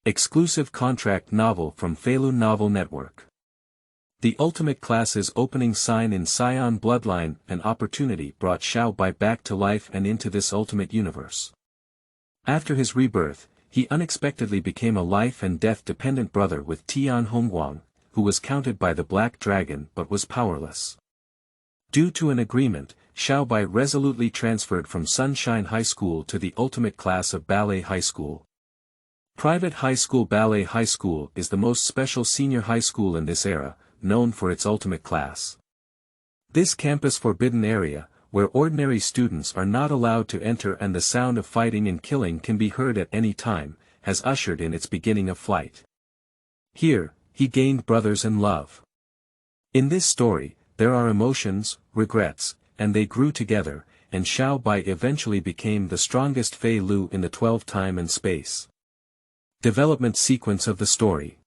Exclusive contract novel from Feilu Novel Network. The Ultimate Class's opening sign in Saiyan Bloodline, an opportunity brought Xiao Bai back to life and into this ultimate universe. After his rebirth, he unexpectedly became a life and death dependent brother with Tian Hongguang, who was counted by the Black Dragon but was powerless. Due to an agreement, Xiao Bai resolutely transferred from Sunshine High School to the ultimate class of Ballet High School. Private High School Ballet High School is the most special senior high school in this era, known for its ultimate class. This campus-forbidden area, where ordinary students are not allowed to enter and the sound of fighting and killing can be heard at any time, has ushered in its beginning of flight. Here, he gained brothers and love. In this story, there are emotions, regrets, and they grew together, and Xiao Bai eventually became the strongest Fei Lu in the 12 time and space. Development sequence of the story.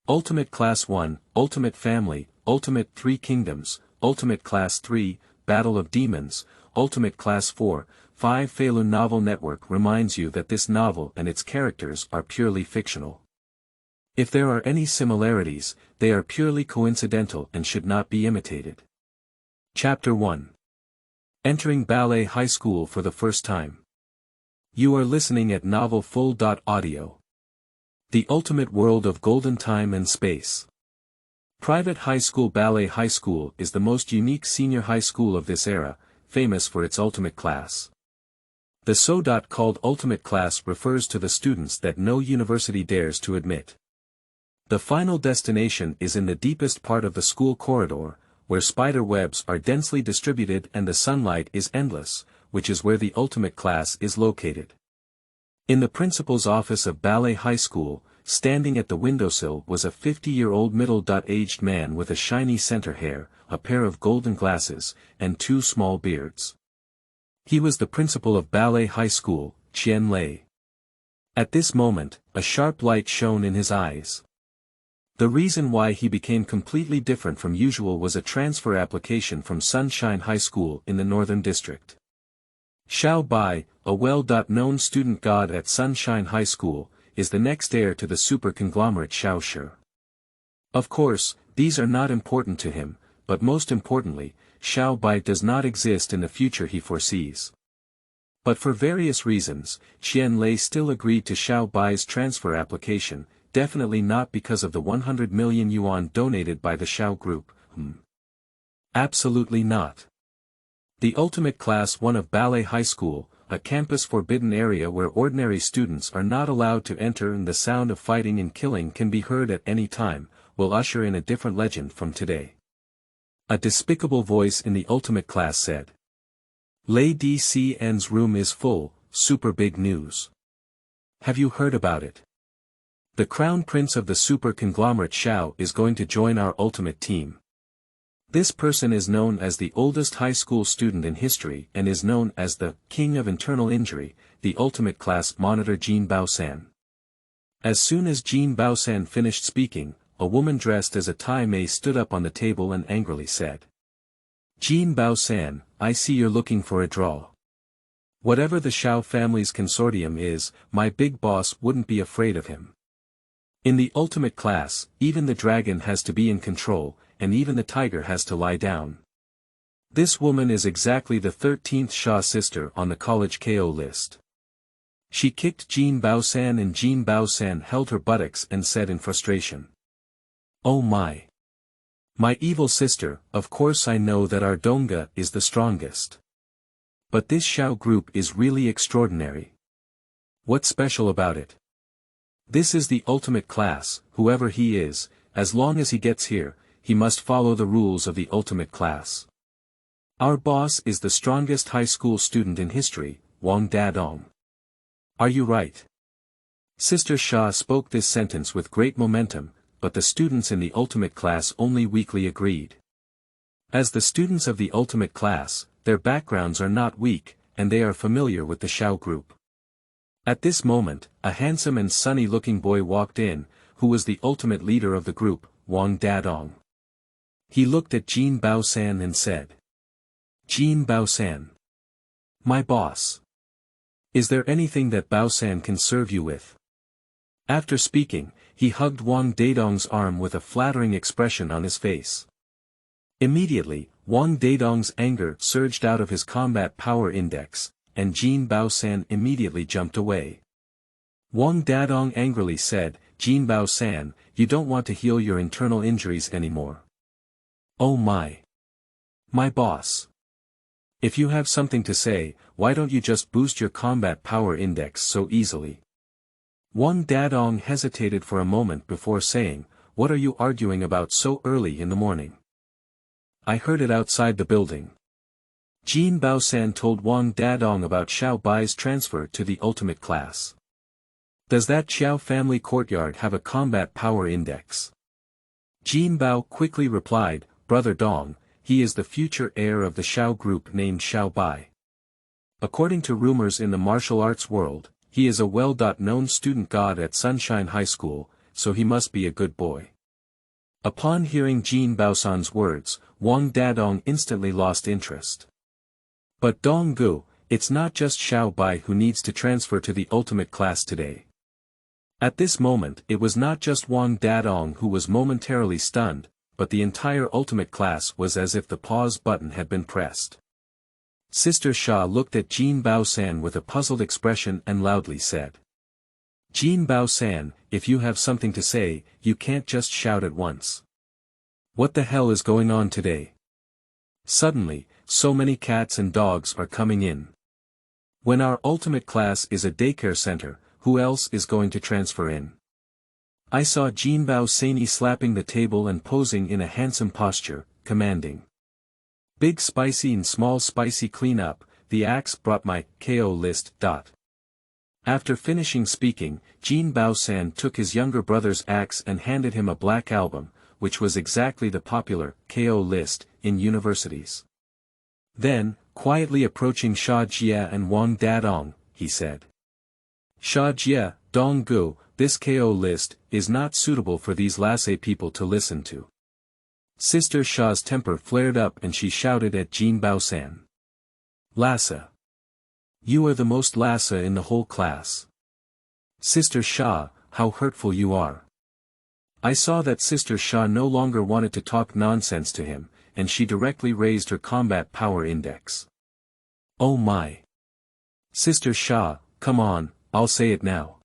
Ultimate Class 1, Ultimate Family, Ultimate 3 Kingdoms, Ultimate Class 3, Battle of Demons, Ultimate Class 4, 5 Feilu Novel Network reminds you that this novel and its characters are purely fictional. If there are any similarities, they are purely coincidental and should not be imitated. Chapter 1. Entering Ballet High School for the first time. You are listening at novelfull.audio. The ultimate world of golden time and space. Private High School Ballet High School is the most unique senior high school of this era, famous for its ultimate class. The so-called ultimate class refers to the students that no university dares to admit. The final destination is in the deepest part of the school corridor, where spider webs are densely distributed and the sunlight is endless, which is where the ultimate class is located. In the principal's office of Ballet High School, standing at the windowsill was a 50-year-old middle-aged man with a shiny center hair, a pair of golden glasses, and 2 small beards. He was the principal of Ballet High School, Qian Lei. At this moment, a sharp light shone in his eyes. The reason why he became completely different from usual was a transfer application from Sunshine High School in the Northern District. Xiao Bai, a well-known student god at Sunshine High School, is the next heir to the super conglomerate Xiao Shi. Of course, these are not important to him, but most importantly, Xiao Bai does not exist in the future he foresees. But for various reasons, Qian Lei still agreed to Xiao Bai's transfer application, definitely not because of the 100 million yuan donated by the Xiao Group. Absolutely not. The ultimate class 1 of Ballet High School, a campus-forbidden area where ordinary students are not allowed to enter and the sound of fighting and killing can be heard at any time, will usher in a different legend from today. A despicable voice in the ultimate class said. Lei DCN's room is full, super big news. Have you heard about it? The crown prince of the super conglomerate Xiao is going to join our ultimate team. This person is known as the oldest high school student in history and is known as the King of Internal Injury, the ultimate class monitor Jin Baosan. As soon as Jin Baosan finished speaking, a woman dressed as a Tai Mei stood up on the table and angrily said. Jin Baosan, I see you're looking for a draw. Whatever the Xiao family's consortium is, my big boss wouldn't be afraid of him. In the ultimate class, even the dragon has to be in control, and even the tiger has to lie down. This woman is exactly the 13th Sha sister on the college KO list. She kicked Jin Baosan and Jin Baosan held her buttocks and said in frustration. Oh my! My evil sister, of course I know that our Donga is the strongest. But this Xiao group is really extraordinary. What's special about it? This is the ultimate class, whoever he is, as long as he gets here, he must follow the rules of the ultimate class. Our boss is the strongest high school student in history, Wang Dadong. Are you right? Sister Sha spoke this sentence with great momentum, but the students in the ultimate class only weakly agreed. As the students of the ultimate class, their backgrounds are not weak, and they are familiar with the Xiao group. At this moment, a handsome and sunny-looking boy walked in, who was the ultimate leader of the group, Wang Dadong. He looked at Jin Baosan and said. Jin Baosan. My boss. Is there anything that Baosan can serve you with? After speaking, he hugged Wang Dadong's arm with a flattering expression on his face. Immediately, Wang Dadong's anger surged out of his combat power index, and Jin Bao-san immediately jumped away. Wang Dadong angrily said, "Jin Bao-san, you don't want to heal your internal injuries anymore." "Oh my! My boss. If you have something to say, why don't you just boost your combat power index so easily?" Wang Dadong hesitated for a moment before saying, "What are you arguing about so early in the morning?" "I heard it outside the building." Jin Bao-san told Wang Dadong about Xiao Bai's transfer to the ultimate class. "Does that Xiao family courtyard have a combat power index?" Jin Bao quickly replied, "Brother Dong, he is the future heir of the Xiao group named Xiao Bai. According to rumors in the martial arts world, he is a well-known student god at Sunshine High School, so he must be a good boy." Upon hearing Jin Baosan's words, Wang Dadong instantly lost interest. "But Donggu, it's not just Xiao Bai who needs to transfer to the ultimate class today." At this moment it was not just Wang Dadong who was momentarily stunned, but the entire ultimate class was as if the pause button had been pressed. Sister Xia looked at Jin Bao-san with a puzzled expression and loudly said, "Jin Bao-san, if you have something to say, you can't just shout at once. What the hell is going on today? Suddenly, so many cats and dogs are coming in. When our ultimate class is a daycare center, who else is going to transfer in?" I saw Jin Bao-san slapping the table and posing in a handsome posture, commanding, "Big spicy and small spicy clean up, the axe brought my KO list. After finishing speaking, Jin Bao-san took his younger brother's axe and handed him a black album, which was exactly the popular KO list in universities. Then, quietly approaching Xia Jia and Wang Dadong, he said, "Xia Jia, Donggu, this KO list is not suitable for these laissez people to listen to." Sister Xia's temper flared up and she shouted at Jin Bao-san, "Lassa! You are the most lassa in the whole class. Sister Xia, how hurtful you are." I saw that Sister Xia no longer wanted to talk nonsense to him, and she directly raised her combat power index. "Oh my! Sister Xia, come on, I'll say it now.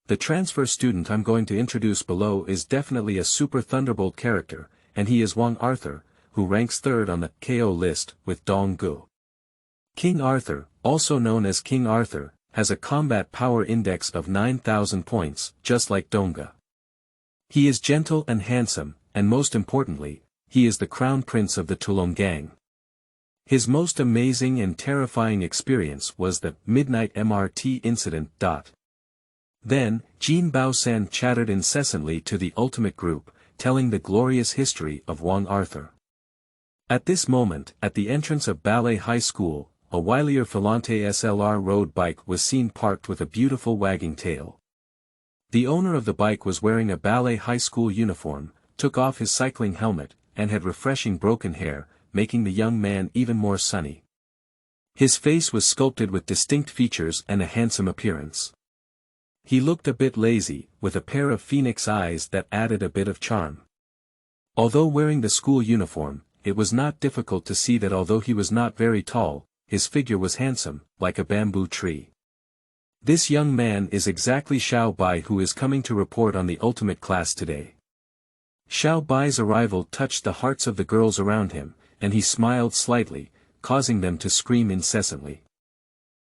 The transfer student I'm going to introduce below is definitely a super thunderbolt character, and he is Wang Arthur, who ranks third on the KO list with Donggu. King Arthur, also known as King Arthur, has a combat power index of 9,000 points, just like Dongga. He is gentle and handsome, and most importantly, he is the crown prince of the Tulong gang. His most amazing and terrifying experience was the Midnight MRT incident. Then, Jin Bao-san chattered incessantly to the ultimate group, telling the glorious history of Wang Arthur. At this moment, at the entrance of Ballet High School, a wilier Filante SLR road bike was seen parked with a beautiful wagging tail. The owner of the bike was wearing a Ballet High School uniform, took off his cycling helmet, and had refreshing broken hair, making the young man even more sunny. His face was sculpted with distinct features and a handsome appearance. He looked a bit lazy, with a pair of phoenix eyes that added a bit of charm. Although wearing the school uniform, it was not difficult to see that although he was not very tall, his figure was handsome, like a bamboo tree. This young man is exactly Xiao Bai, who is coming to report on the ultimate class today. Xiao Bai's arrival touched the hearts of the girls around him, and he smiled slightly, causing them to scream incessantly.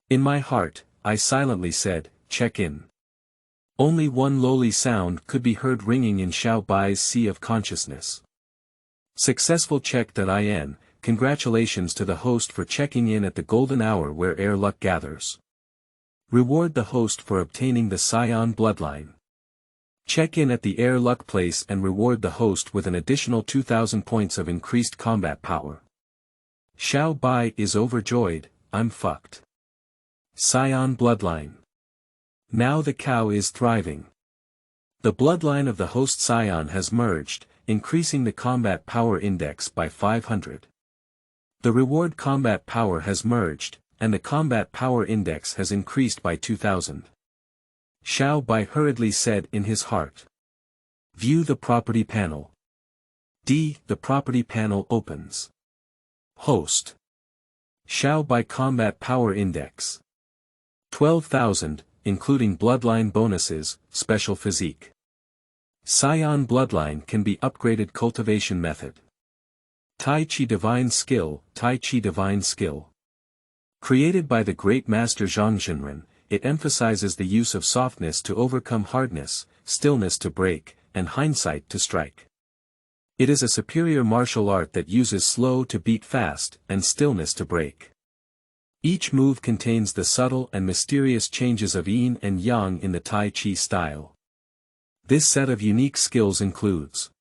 In my heart, I silently said, "Check in." Only one lowly sound could be heard ringing in Xiao Bai's sea of consciousness. Successful check.in, congratulations to the host for checking in at the golden hour where air luck gathers. Reward the host for obtaining the Saiyan Bloodline. Check in at the air luck place and reward the host with an additional 2,000 points of increased combat power. Xiao Bai is overjoyed, I'm fucked. Saiyan Bloodline. Now the cow is thriving. The bloodline of the host Saiyan has merged, increasing the combat power index by 500. The reward combat power has merged, and the combat power index has increased by 2,000. Xiao Bai hurriedly said in his heart. View the property panel. The property panel opens. Host. Xiao Bai Combat Power Index. 12,000, including bloodline bonuses, special physique. Saiyan Bloodline can be upgraded cultivation method. Tai Chi Divine Skill, Tai Chi Divine Skill. Created by the great master Zhang, it emphasizes the use of softness to overcome hardness, stillness to break, and hindsight to strike. It is a superior martial art that uses slow to beat fast, and stillness to break. Each move contains the subtle and mysterious changes of yin and yang in the Tai Chi style. This set of unique skills includes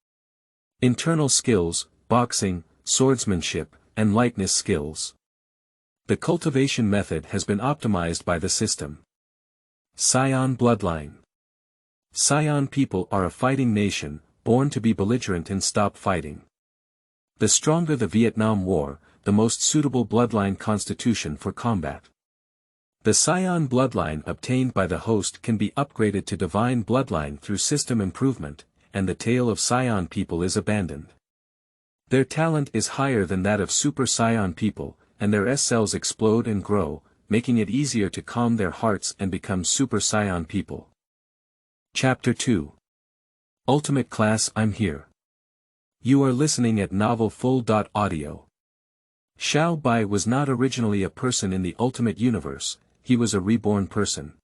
internal skills, boxing, swordsmanship, and lightness skills. The cultivation method has been optimized by the system. Saiyan Bloodline. Saiyan people are a fighting nation, born to be belligerent and stop fighting. The stronger the Vietnam War, the most suitable bloodline constitution for combat. The Saiyan bloodline obtained by the host can be upgraded to divine bloodline through system improvement, and the tale of Saiyan people is abandoned. Their talent is higher than that of Super Saiyan people, and their S-cells explode and grow, making it easier to calm their hearts and become Super Saiyan people. Chapter 2. Ultimate Class. I'm here. You are listening at novelfull.audio. Xiao Bai was not originally a person in the Ultimate Universe, he was a reborn person.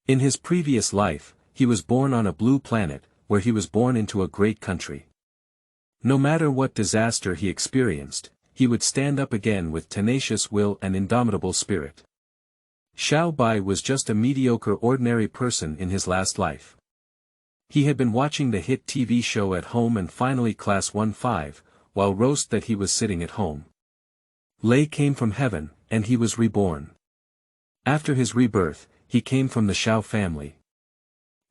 In his previous life, he was born on a blue planet, where he was born into a great country. No matter what disaster he experienced, he would stand up again with tenacious will and indomitable spirit. Xiao Bai was just a mediocre ordinary person in his last life. He had been watching the hit TV show at home and finally Class 1-5, while roast that he was sitting at home. Lei came from heaven, and he was reborn. After his rebirth, he came from the Xiao family.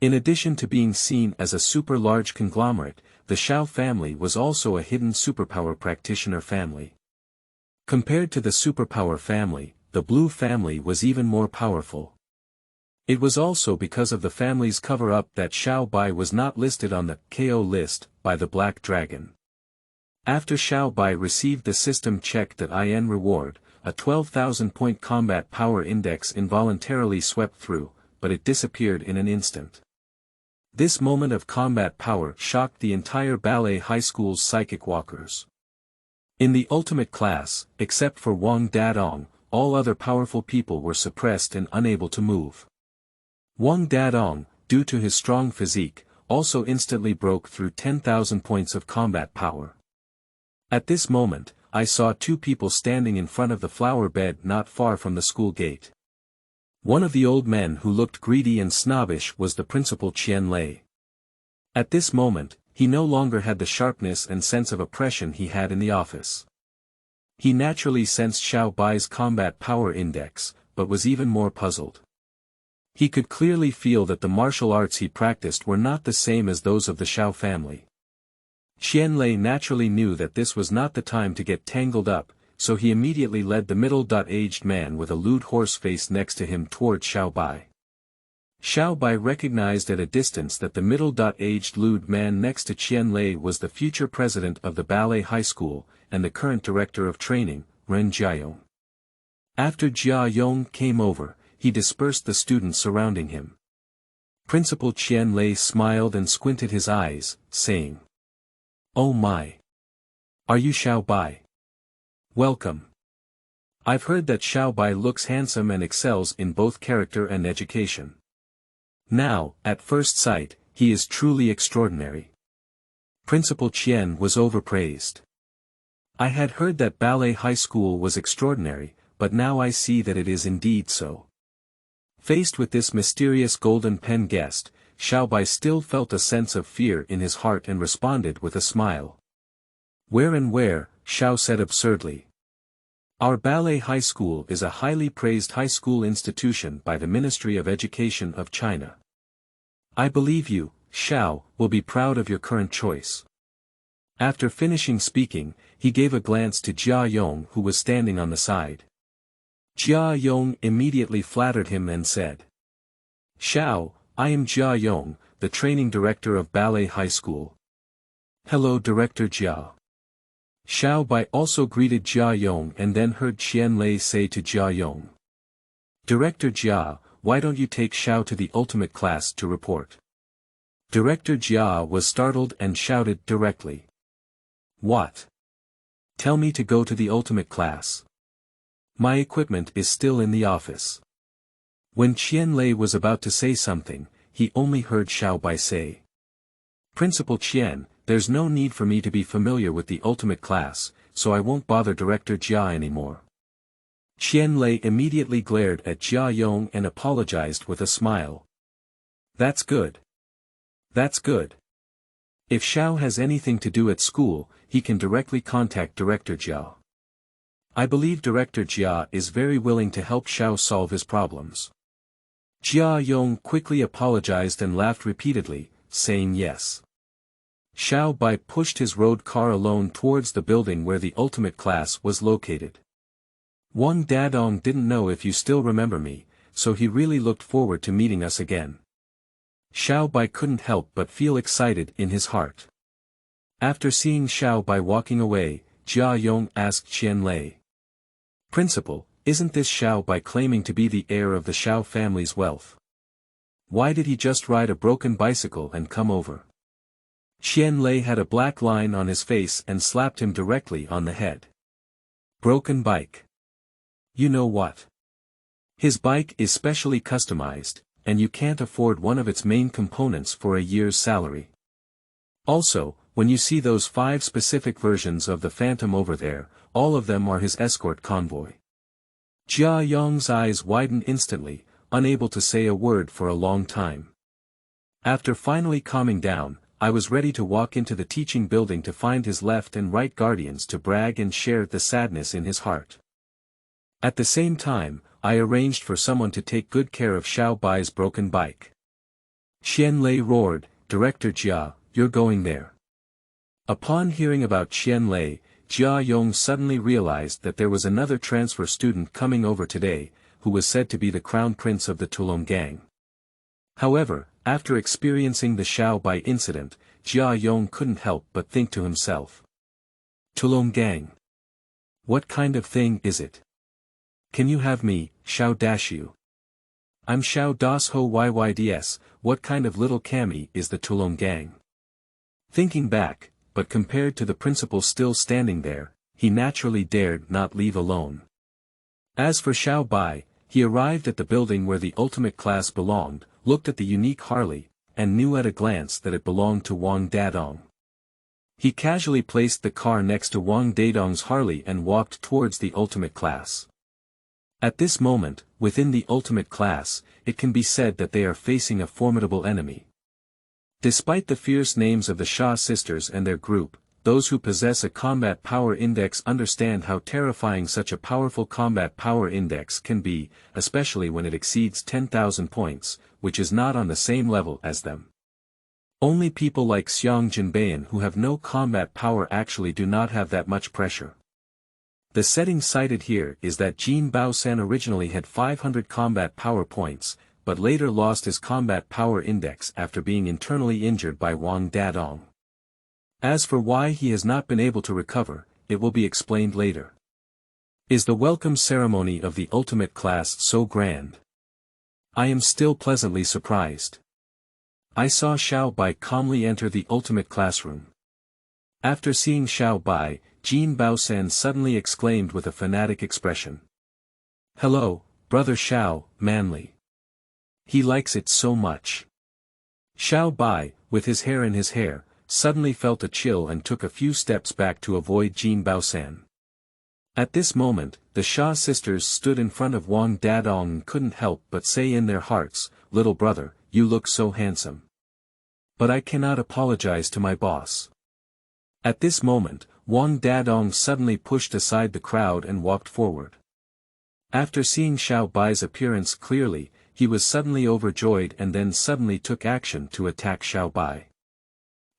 In addition to being seen as a super large conglomerate, the Xiao family was also a hidden superpower practitioner family. Compared to the superpower family, the Blue family was even more powerful. It was also because of the family's cover-up that Xiao Bai was not listed on the KO list by the Black Dragon. After Xiao Bai received the system check that IN reward, a 12,000-point combat power index involuntarily swept through, but it disappeared in an instant. This moment of combat power shocked the entire Ballet High School's psychic walkers. In the ultimate class, except for Wang Dadong, all other powerful people were suppressed and unable to move. Wang Dadong, due to his strong physique, also instantly broke through 10,000 points of combat power. At this moment, I saw two people standing in front of the flower bed not far from the school gate. One of the old men who looked greedy and snobbish was the principal Qian Lei. At this moment, he no longer had the sharpness and sense of oppression he had in the office. He naturally sensed Xiao Bai's combat power index, but was even more puzzled. He could clearly feel that the martial arts he practiced were not the same as those of the Xiao family. Qian Lei naturally knew that this was not the time to get tangled up, so he immediately led the middle-aged man with a lewd horse face next to him toward Xiao Bai. Xiao Bai recognized at a distance that the middle-aged lewd man next to Qian Lei was the future president of the Ballet High School, and the current director of training, Ren Jiayong. After Jiayong came over, he dispersed the students surrounding him. Principal Qian Lei smiled and squinted his eyes, saying, "Oh my! Are you Xiao Bai? Welcome. I've heard that Xiao Bai looks handsome and excels in both character and education. Now, at first sight, he is truly extraordinary." Principal Qian was overpraised. I had heard that Ballet High School was extraordinary, but now I see that it is indeed so. Faced with this mysterious golden pen guest, Xiao Bai still felt a sense of fear in his heart and responded with a smile. "Where and where," Xiao said absurdly. "Our Ballet High School is a highly praised high school institution by the Ministry of Education of China. I believe you, Xiao, will be proud of your current choice." After finishing speaking, he gave a glance to Jia Yong who was standing on the side. Jia Yong immediately flattered him and said, "Xiao, I am Jia Yong, the training director of Ballet High School. Hello Director Jia. Xiao Bai also greeted Jia Yong and then heard Qian Lei say to Jia Yong. Director Jia, why don't you take Xiao to the ultimate class to report? Director Jia was startled and shouted directly. What? Tell me to go to the ultimate class. My equipment is still in the office. When Qian Lei was about to say something, he only heard Xiao Bai say. Principal Qian, there's no need for me to be familiar with the ultimate class, so I won't bother Director Jia anymore. Qian Lei immediately glared at Jia Yong and apologized with a smile. That's good. That's good. If Xiao has anything to do at school, he can directly contact Director Jia. I believe Director Jia is very willing to help Xiao solve his problems. Jia Yong quickly apologized and laughed repeatedly, saying yes. Xiao Bai pushed his road car alone towards the building where the ultimate class was located. Wang Dadong didn't know if you still remember me, so he really looked forward to meeting us again. Xiao Bai couldn't help but feel excited in his heart. After seeing Xiao Bai walking away, Jia Yong asked Qian Lei. Principal, isn't this Xiao Bai claiming to be the heir of the Xiao family's wealth? Why did he just ride a broken bicycle and come over? Qian Lei had a black line on his face and slapped him directly on the head. Broken bike. You know what? His bike is specially customized, and you can't afford one of its main components for a year's salary. Also, when you see those 5 specific versions of the Phantom over there, all of them are his escort convoy. Jia Yong's eyes widened instantly, unable to say a word for a long time. After finally calming down, I was ready to walk into the teaching building to find his left and right guardians to brag and share the sadness in his heart. At the same time, I arranged for someone to take good care of Xiao Bai's broken bike. Qian Lei roared, Director Jia, you're going there. Upon hearing about Qian Lei, Jia Yong suddenly realized that there was another transfer student coming over today, who was said to be the crown prince of the Tulong gang. However, after experiencing the Xiao Bai incident, Jia Yong couldn't help but think to himself. Tulong gang. What kind of thing is it? Can you have me, Xiao dash you? I'm Xiao das ho yyds, what kind of little kami is the Tulong gang? Thinking back, but compared to the principal still standing there, he naturally dared not leave alone. As for Xiao Bai, he arrived at the building where the ultimate class belonged, looked at the unique Harley, and knew at a glance that it belonged to Wang Dadong. He casually placed the car next to Wang Dadong's Harley and walked towards the ultimate class. At this moment, within the ultimate class, it can be said that they are facing a formidable enemy. Despite the fierce names of the Sha sisters and their group, those who possess a combat power index understand how terrifying such a powerful combat power index can be, especially when it exceeds 10,000 points, which is not on the same level as them. Only people like Xiang Jinbayan who have no combat power actually do not have that much pressure. The setting cited here is that Jin Baosan originally had 500 combat power points, but later lost his combat power index after being internally injured by Wang Dadong. As for why he has not been able to recover, it will be explained later. Is the welcome ceremony of the ultimate class so grand? I am still pleasantly surprised. I saw Xiao Bai calmly enter the ultimate classroom. After seeing Xiao Bai, Jin Baosan suddenly exclaimed with a fanatic expression. Hello, brother Xiao, manly. He likes it so much. Xiao Bai, with his hair in his hair, suddenly felt a chill and took a few steps back to avoid Jin Baosan. At this moment, the Sha sisters stood in front of Wang Dadong and couldn't help but say in their hearts, little brother, you look so handsome. But I cannot apologize to my boss. At this moment, Wang Dadong suddenly pushed aside the crowd and walked forward. After seeing Xiao Bai's appearance clearly, he was suddenly overjoyed and then suddenly took action to attack Xiao Bai.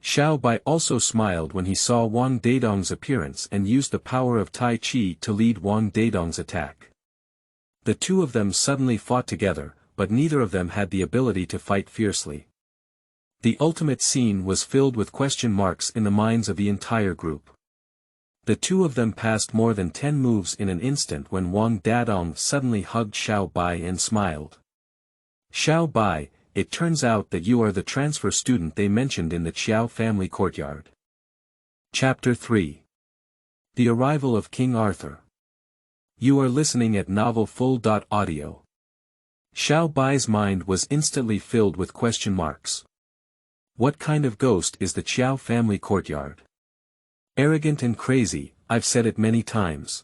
Xiao Bai also smiled when he saw Wang Dadong's appearance and used the power of Tai Chi to lead Wang Dadong's attack. The two of them suddenly fought together, but neither of them had the ability to fight fiercely. The ultimate scene was filled with question marks in the minds of the entire group. The two of them passed more than 10 moves in an instant when Wang Dadong suddenly hugged Xiao Bai and smiled. "Xiao Bai, it turns out that you are the transfer student they mentioned in the Qiao family courtyard." Chapter 3. The Arrival of King Arthur. You are listening at Novel Full.audio. Xiao Bai's mind was instantly filled with question marks. What kind of ghost is the Qiao family courtyard? Arrogant and crazy, I've said it many times.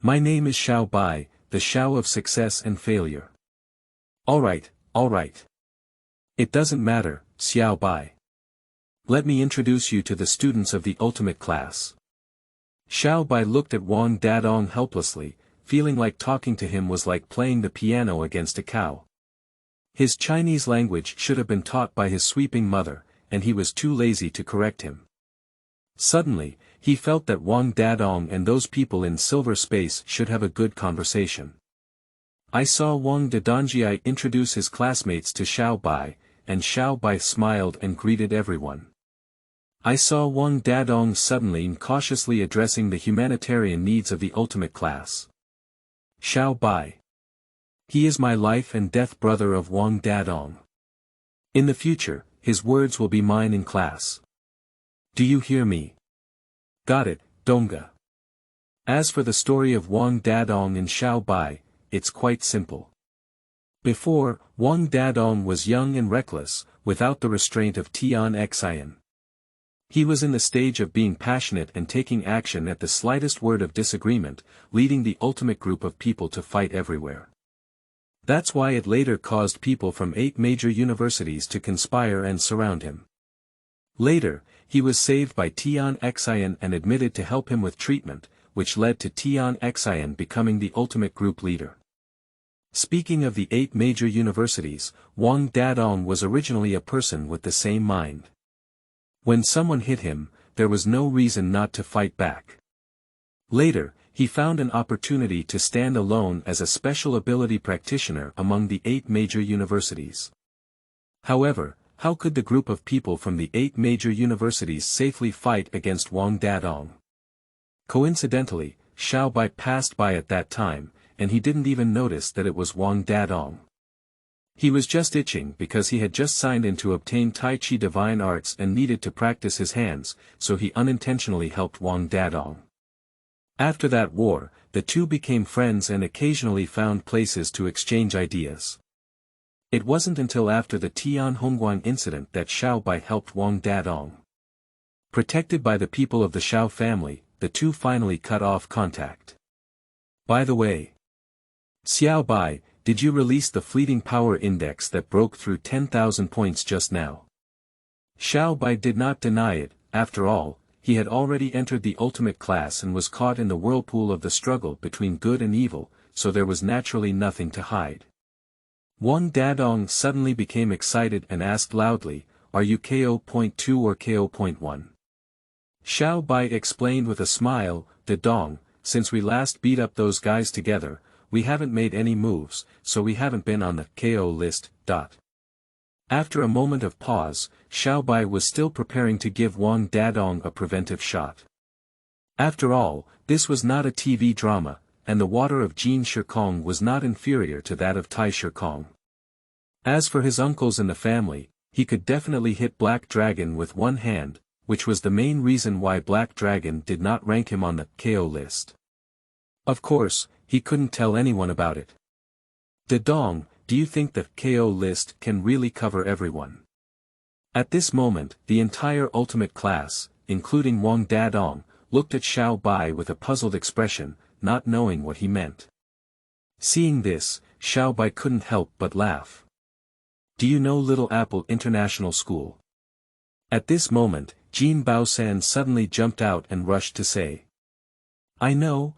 My name is Xiao Bai, the Xiao of success and failure. Alright. It doesn't matter, Xiao Bai. Let me introduce you to the students of the ultimate class. Xiao Bai looked at Wang Dadong helplessly, feeling like talking to him was like playing the piano against a cow. His Chinese language should have been taught by his sweeping mother, and he was too lazy to correct him. Suddenly, he felt that Wang Dadong and those people in silver space should have a good conversation. I saw Wang Dadongjie introduce his classmates to Xiao Bai, and Xiao Bai smiled and greeted everyone. I saw Wang Dadong suddenly and cautiously addressing the humanitarian needs of the ultimate class. Xiao Bai. He is my life and death brother of Wang Dadong. In the future, his words will be mine in class. Do you hear me? Got it, Donga. As for the story of Wang Dadong and Xiao Bai, it's quite simple. Before, Wang Dadong was young and reckless, without the restraint of Tian Hongguang. He was in the stage of being passionate and taking action at the slightest word of disagreement, leading the ultimate group of people to fight everywhere. That's why it later caused people from 8 major universities to conspire and surround him. Later, he was saved by Tian Hongguang and admitted to help him with treatment, which led to Tian Hongguang becoming the ultimate group leader. Speaking of the 8 major universities, Wang Dadong was originally a person with the same mind. When someone hit him, there was no reason not to fight back. Later, he found an opportunity to stand alone as a special ability practitioner among the 8 major universities. However, how could the group of people from the 8 major universities safely fight against Wang Dadong? Coincidentally, Xiao Bai passed by at that time, and he didn't even notice that it was Wang Dadong. He was just itching because he had just signed in to obtain Tai Chi Divine Arts and needed to practice his hands, so he unintentionally helped Wang Dadong. After that war, the two became friends and occasionally found places to exchange ideas. It wasn't until after the Tian Hongguang incident that Xiao Bai helped Wang Dadong. Protected by the people of the Xiao family, the two finally cut off contact. By the way, Xiao Bai, did you release the fleeting power index that broke through 10,000 points just now? Xiao Bai did not deny it. After all, he had already entered the ultimate class and was caught in the whirlpool of the struggle between good and evil, so there was naturally nothing to hide. Wang Dadong suddenly became excited and asked loudly, "Are you KO.2 or KO.1? Xiao Bai explained with a smile, "Dadong, since we last beat up those guys together, we haven't made any moves, so we haven't been on the KO list. After a moment of pause, Xiao Bai was still preparing to give Wang Dadong a preventive shot. After all, this was not a TV drama, and the water of Jin Shikong was not inferior to that of Tai Shikong. As for his uncles in the family, he could definitely hit Black Dragon with one hand, which was the main reason why Black Dragon did not rank him on the KO list. Of course, he couldn't tell anyone about it. Dadong, do you think the KO list can really cover everyone? At this moment, the entire ultimate class, including Wang Dadong, looked at Xiao Bai with a puzzled expression, not knowing what he meant. Seeing this, Xiao Bai couldn't help but laugh. Do you know Little Apple International School? At this moment, Jin Baosan suddenly jumped out and rushed to say. I know,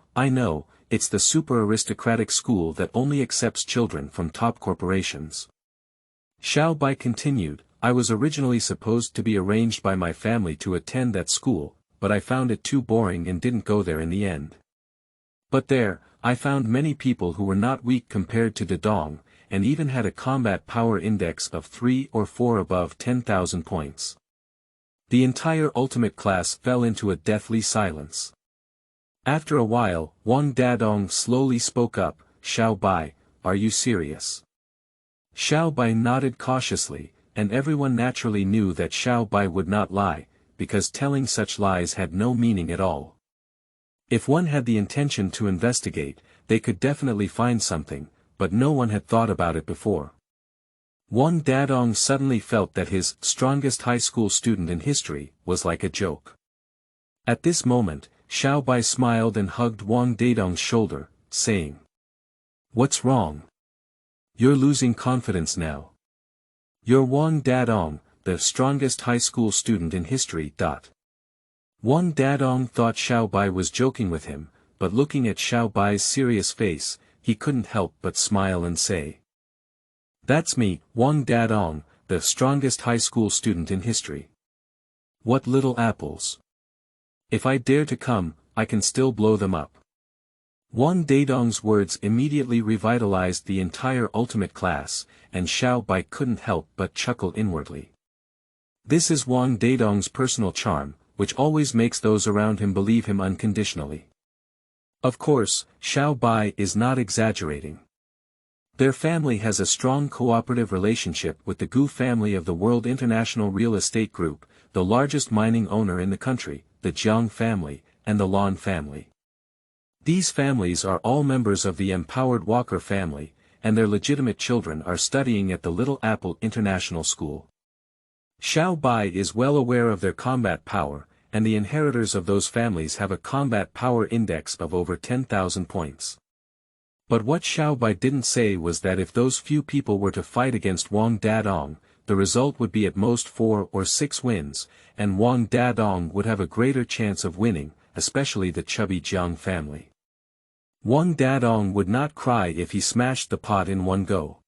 it's the super aristocratic school that only accepts children from top corporations. Xiao Bai continued, I was originally supposed to be arranged by my family to attend that school, but I found it too boring and didn't go there in the end. But there, I found many people who were not weak compared to Dadong, and even had a combat power index of 3 or 4 above 10,000 points. The entire ultimate class fell into a deathly silence. After a while, Wang Dadong slowly spoke up, "Xiao Bai, are you serious?" Xiao Bai nodded cautiously, and everyone naturally knew that Xiao Bai would not lie, because telling such lies had no meaning at all. If one had the intention to investigate, they could definitely find something, but no one had thought about it before. Wang Dadong suddenly felt that his strongest high school student in history was like a joke. At this moment, Xiao Bai smiled and hugged Wang Dadong's shoulder, saying, "What's wrong? You're losing confidence now. You're Wang Dadong, the strongest high school student in history." Wang Dadong thought Xiao Bai was joking with him, but looking at Xiao Bai's serious face, he couldn't help but smile and say, "That's me, Wang Dadong, the strongest high school student in history. What little apples. If I dare to come, I can still blow them up." Wang Dadong's words immediately revitalized the entire ultimate class, and Xiao Bai couldn't help but chuckle inwardly. This is Wang Dadong's personal charm, which always makes those around him believe him unconditionally. Of course, Xiao Bai is not exaggerating. Their family has a strong cooperative relationship with the Gu family of the World International Real Estate Group, the largest mining owner in the country, the Jiang family, and the Lan family. These families are all members of the Empowered Walker family, and their legitimate children are studying at the Little Apple International School. Xiao Bai is well aware of their combat power, and the inheritors of those families have a combat power index of over 10,000 points. But what Xiao Bai didn't say was that if those few people were to fight against Wang Dadong, the result would be at most 4 or 6 wins, and Wang Dadong would have a greater chance of winning, especially the chubby Jiang family. Wang Dadong would not cry if he smashed the pot in one go.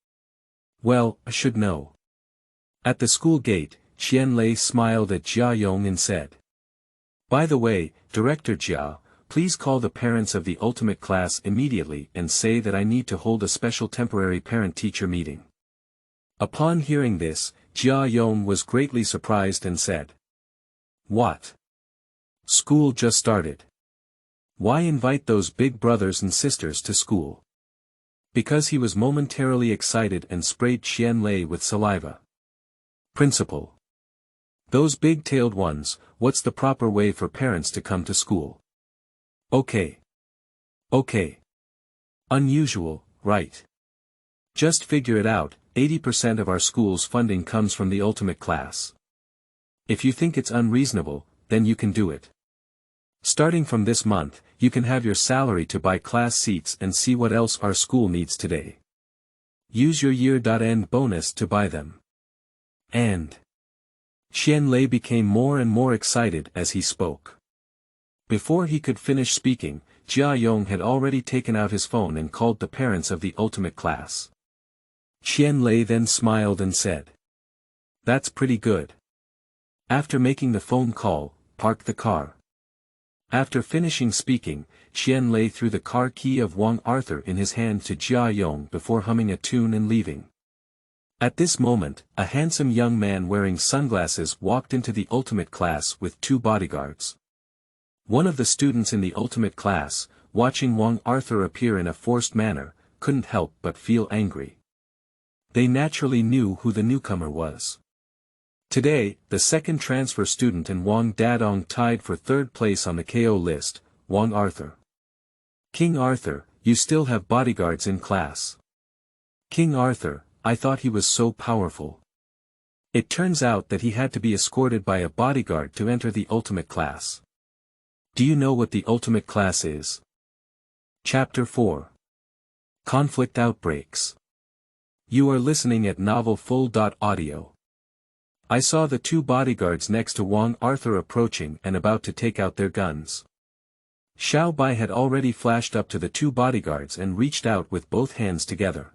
Well, I should know. At the school gate, Qianlei smiled at Jia Yong and said, "By the way, Director Jia, please call the parents of the ultimate class immediately and say that I need to hold a special temporary parent-teacher meeting." Upon hearing this, Jia Yong was greatly surprised and said, "What? School just started. Why invite those big brothers and sisters to school?" Because he was momentarily excited and sprayed Qianlei with saliva. "Principal. Those big-tailed ones, what's the proper way for parents to come to school?" Okay. Unusual, right? Just figure it out, 80% of our school's funding comes from the ultimate class. If you think it's unreasonable, then you can do it. Starting from this month, you can have your salary to buy class seats and see what else our school needs today. Use your year-end bonus to buy them. And Qianlei became more and more excited as he spoke. Before he could finish speaking, Jia Yong had already taken out his phone and called the parents of the ultimate class. Qianlei then smiled and said, "That's pretty good." After making the phone call, park the car. After finishing speaking, Qianlei threw the car key of Wang Arthur in his hand to Jia Yong before humming a tune and leaving. At this moment, a handsome young man wearing sunglasses walked into the ultimate class with 2 bodyguards. One of the students in the ultimate class, watching Wang Arthur appear in a forced manner, couldn't help but feel angry. They naturally knew who the newcomer was. Today, the second transfer student and Wang Dadong tied for 3rd place on the KO list, Wang Arthur. "King Arthur, you still have bodyguards in class." "King Arthur, I thought he was so powerful." It turns out that he had to be escorted by a bodyguard to enter the ultimate class. Do you know what the ultimate class is? Chapter 4. Conflict Outbreaks. You are listening at novelfull.audio. I saw the 2 bodyguards next to Wang Arthur approaching and about to take out their guns. Xiao Bai had already flashed up to the 2 bodyguards and reached out with both hands together.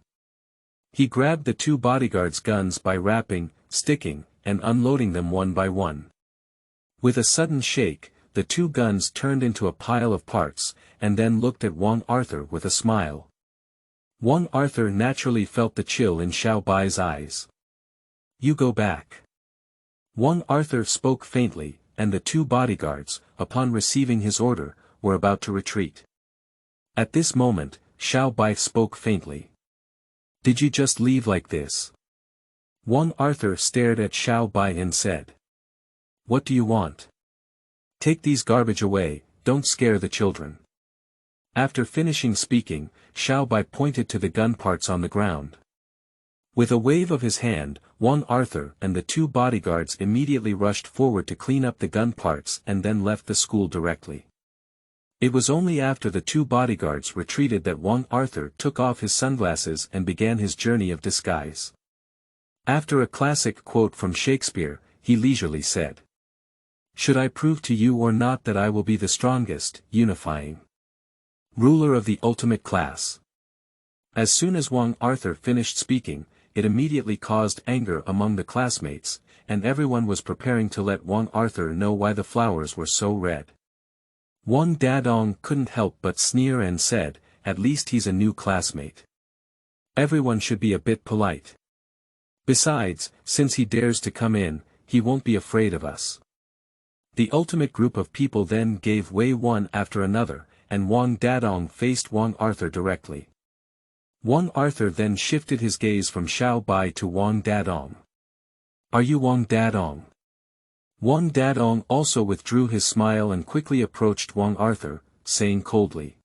He grabbed the 2 bodyguards' guns by wrapping, sticking, and unloading them one by one. With a sudden shake, the 2 guns turned into a pile of parts, and then looked at Wang Arthur with a smile. Wang Arthur naturally felt the chill in Xiao Bai's eyes. You go back. Wang Arthur spoke faintly, and the two bodyguards, upon receiving his order, were about to retreat. At this moment, Xiao Bai spoke faintly. Did you just leave like this? Wang Arthur stared at Xiao Bai and said. What do you want? Take these garbage away, don't scare the children. After finishing speaking, Xiao Bai pointed to the gun parts on the ground. With a wave of his hand, Wang Arthur and the two bodyguards immediately rushed forward to clean up the gun parts and then left the school directly. It was only after the two bodyguards retreated that Wang Arthur took off his sunglasses and began his journey of disguise. After a classic quote from Shakespeare, he leisurely said. Should I prove to you or not that I will be the strongest, unifying ruler of the ultimate class? As soon as Wang Arthur finished speaking, it immediately caused anger among the classmates, and everyone was preparing to let Wang Arthur know why the flowers were so red. Wang Dadong couldn't help but sneer and said, at least he's a new classmate. Everyone should be a bit polite. Besides, since he dares to come in, he won't be afraid of us. The ultimate group of people then gave way one after another, and Wang Dadong faced Wang Arthur directly. Wang Arthur then shifted his gaze from Xiao Bai to Wang Dadong. Are you Wang Dadong? Wang Dadong also withdrew his smile and quickly approached Wang Arthur, saying coldly.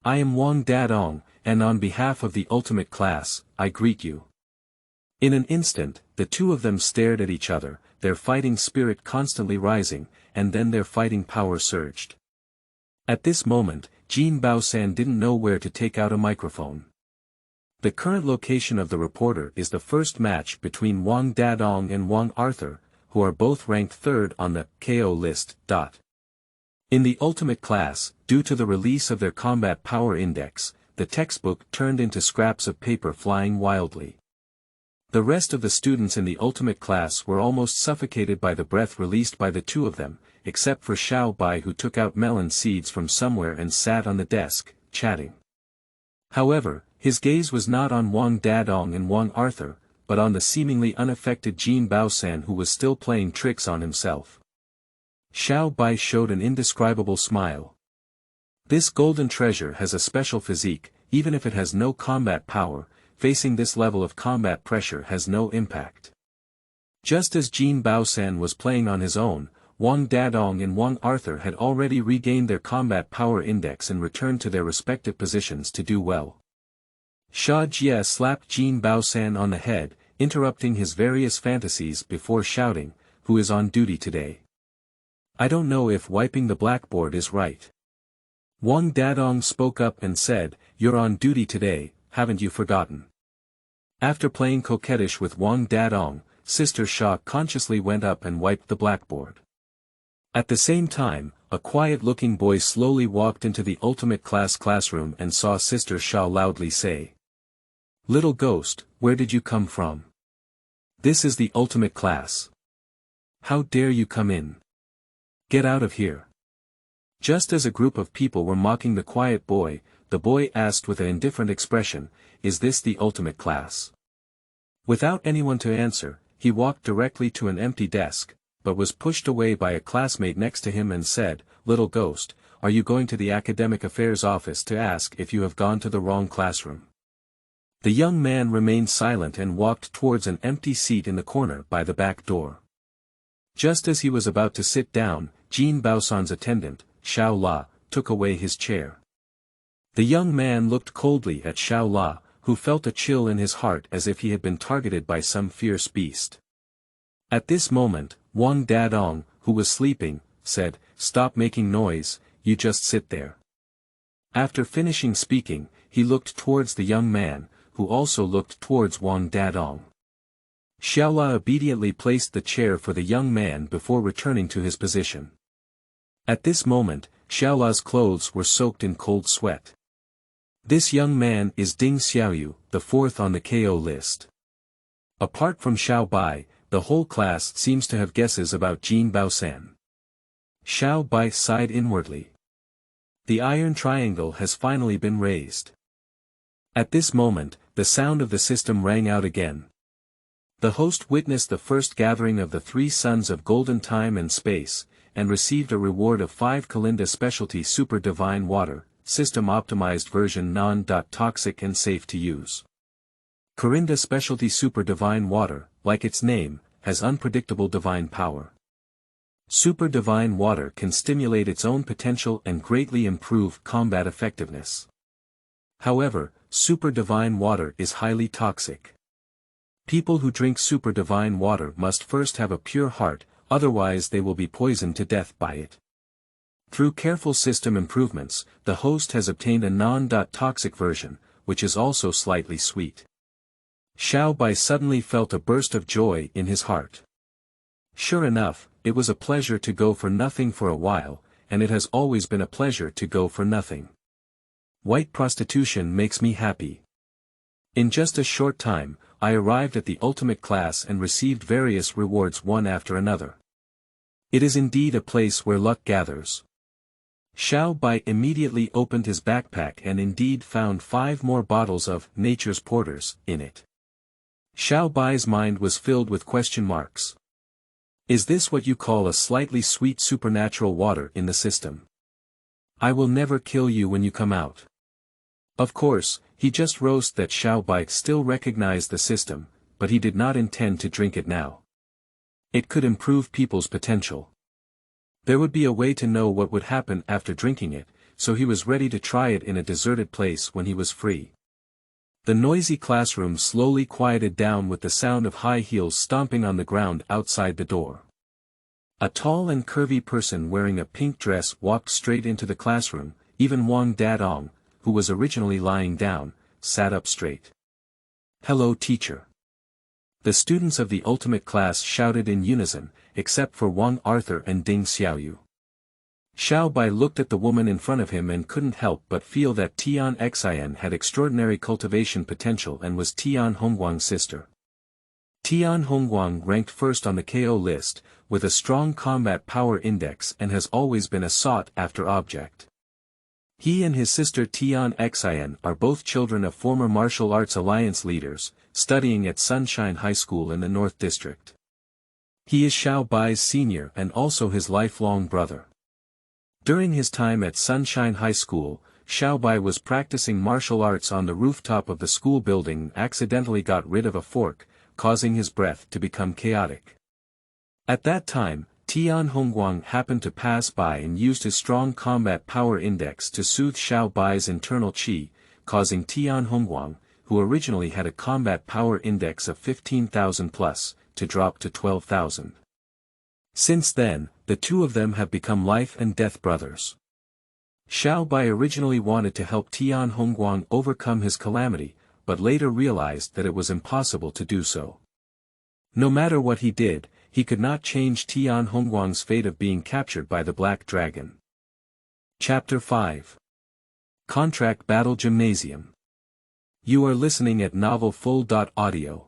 I am Wang Dadong, and on behalf of the ultimate class, I greet you. In an instant, the two of them stared at each other, their fighting spirit constantly rising, and then their fighting power surged. At this moment, Jin Baosan didn't know where to take out a microphone. The current location of the reporter is the first match between Wang Dadong and Wang Arthur, who are both ranked third on the KO list. In the ultimate class, due to the release of their combat power index, the textbook turned into scraps of paper flying wildly. The rest of the students in the ultimate class were almost suffocated by the breath released by the two of them, except for Xiao Bai, who took out melon seeds from somewhere and sat on the desk, chatting. However, his gaze was not on Wang Dadong and Wang Arthur, but on the seemingly unaffected Jin Baosan, who was still playing tricks on himself. Xiao Bai showed an indescribable smile. This golden treasure has a special physique, even if it has no combat power, facing this level of combat pressure has no impact. Just as Jin Baosan was playing on his own, Wang Dadong and Wang Arthur had already regained their combat power index and returned to their respective positions to do well. Sha Jie slapped Jin Baosan on the head, interrupting his various fantasies before shouting, who is on duty today? I don't know if wiping the blackboard is right. Wang Dadong spoke up and said, you're on duty today, haven't you forgotten? After playing coquettish with Wang Dadong, Sister Sha consciously went up and wiped the blackboard. At the same time, a quiet-looking boy slowly walked into the ultimate class classroom and saw Sister Sha loudly say, Little ghost, where did you come from? This is the ultimate class. How dare you come in? Get out of here. Just as a group of people were mocking the quiet boy, the boy asked with an indifferent expression, is this the ultimate class? Without anyone to answer, he walked directly to an empty desk, but was pushed away by a classmate next to him and said, Little ghost, are you going to the academic affairs office to ask if you have gone to the wrong classroom? The young man remained silent and walked towards an empty seat in the corner by the back door. Just as he was about to sit down, Jin Baosan's attendant, Xiao La, took away his chair. The young man looked coldly at Xiao La, who felt a chill in his heart as if he had been targeted by some fierce beast. At this moment, Wang Dadong, who was sleeping, said, Stop making noise, you just sit there. After finishing speaking, he looked towards the young man, who also looked towards Wang Dadong. Xiaola obediently placed the chair for the young man before returning to his position. At this moment, Xiaola's clothes were soaked in cold sweat. This young man is Ding Xiaoyu, the fourth on the KO list. Apart from Xiao Bai, the whole class seems to have guesses about Jin Baosan. Xiao Bai sighed inwardly. The iron triangle has finally been raised. At this moment, the sound of the system rang out again. The host witnessed the first gathering of the three sons of golden time and space, and received a reward of 5 Kalinda specialty super divine water, system optimized version non-toxic and safe to use. Kalinda specialty super divine water, like its name, has unpredictable divine power. Super divine water can stimulate its own potential and greatly improve combat effectiveness. However, super divine water is highly toxic. People who drink super divine water must first have a pure heart, otherwise they will be poisoned to death by it. Through careful system improvements, the host has obtained a non-toxic version, which is also slightly sweet. Xiao Bai suddenly felt a burst of joy in his heart. Sure enough, it was a pleasure to go for nothing for a while, and it has always been a pleasure to go for nothing. White prostitution makes me happy. In just a short time, I arrived at the ultimate class and received various rewards one after another. It is indeed a place where luck gathers. Xiao Bai immediately opened his backpack and indeed found 5 more bottles of nature's porters in it. Xiao Bai's mind was filled with question marks. Is this what you call a slightly sweet supernatural water in the system? I will never kill you when you come out. Of course, he just roasted that Xiao Bai still recognized the system, but he did not intend to drink it now. It could improve people's potential. There would be a way to know what would happen after drinking it, so he was ready to try it in a deserted place when he was free. The noisy classroom slowly quieted down with the sound of high heels stomping on the ground outside the door. A tall and curvy person wearing a pink dress walked straight into the classroom. Even Wang Dadong, who was originally lying down, sat up straight. Hello, teacher. The students of the ultimate class shouted in unison, except for Wang Arthur and Ding Xiaoyu. Xiao Bai looked at the woman in front of him and couldn't help but feel that Tian Hongguang had extraordinary cultivation potential and was Tian Hongguang's sister. Tian Hongguang ranked first on the KO list, with a strong combat power index and has always been a sought-after object. He and his sister Tian Hongguang are both children of former martial arts alliance leaders, studying at Sunshine High School in the North District. He is Xiao Bai's senior and also his lifelong brother. During his time at Sunshine High School, Xiao Bai was practicing martial arts on the rooftop of the school building and accidentally got rid of a fork, causing his breath to become chaotic. At that time, Tian Hongguang happened to pass by and used his strong combat power index to soothe Xiao Bai's internal qi, causing Tian Hongguang, who originally had a combat power index of 15,000 plus, to drop to 12,000. Since then, the two of them have become life and death brothers. Xiao Bai originally wanted to help Tian Hongguang overcome his calamity, but later realized that it was impossible to do so. No matter what he did, he could not change Tian Hongguang's fate of being captured by the Black Dragon. Chapter 5. Contract Battle Gymnasium. You are listening at novelfull.audio.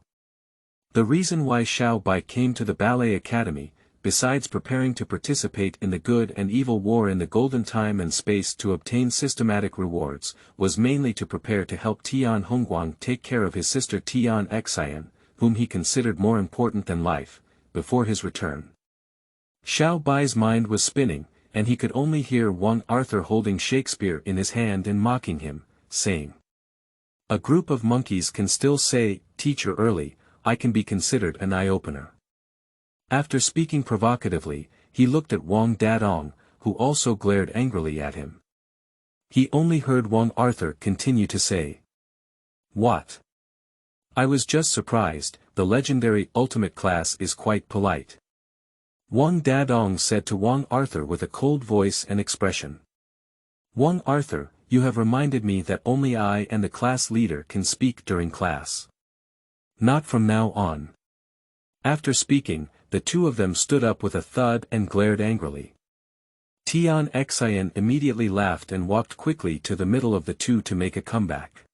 The reason why Xiao Bai came to the Ballet Academy, besides preparing to participate in the good and evil war in the golden time and space to obtain systematic rewards, was mainly to prepare to help Tian Hongguang take care of his sister Tian Hongguang, whom he considered more important than life, before his return. Xiao Bai's mind was spinning, and he could only hear Wang Arthur holding Shakespeare in his hand and mocking him, saying, "A group of monkeys can still say, 'Teacher' early, I can be considered an eye-opener." After speaking provocatively, he looked at Wang Dadong, who also glared angrily at him. He only heard Wang Arthur continue to say, "What? I was just surprised, the legendary ultimate class is quite polite." Wang Dadong said to Wang Arthur with a cold voice and expression. "Wang Arthur, you have reminded me that only I and the class leader can speak during class. Not from now on." After speaking, the two of them stood up with a thud and glared angrily. Tian Hongguang immediately laughed and walked quickly to the middle of the two to make a comeback.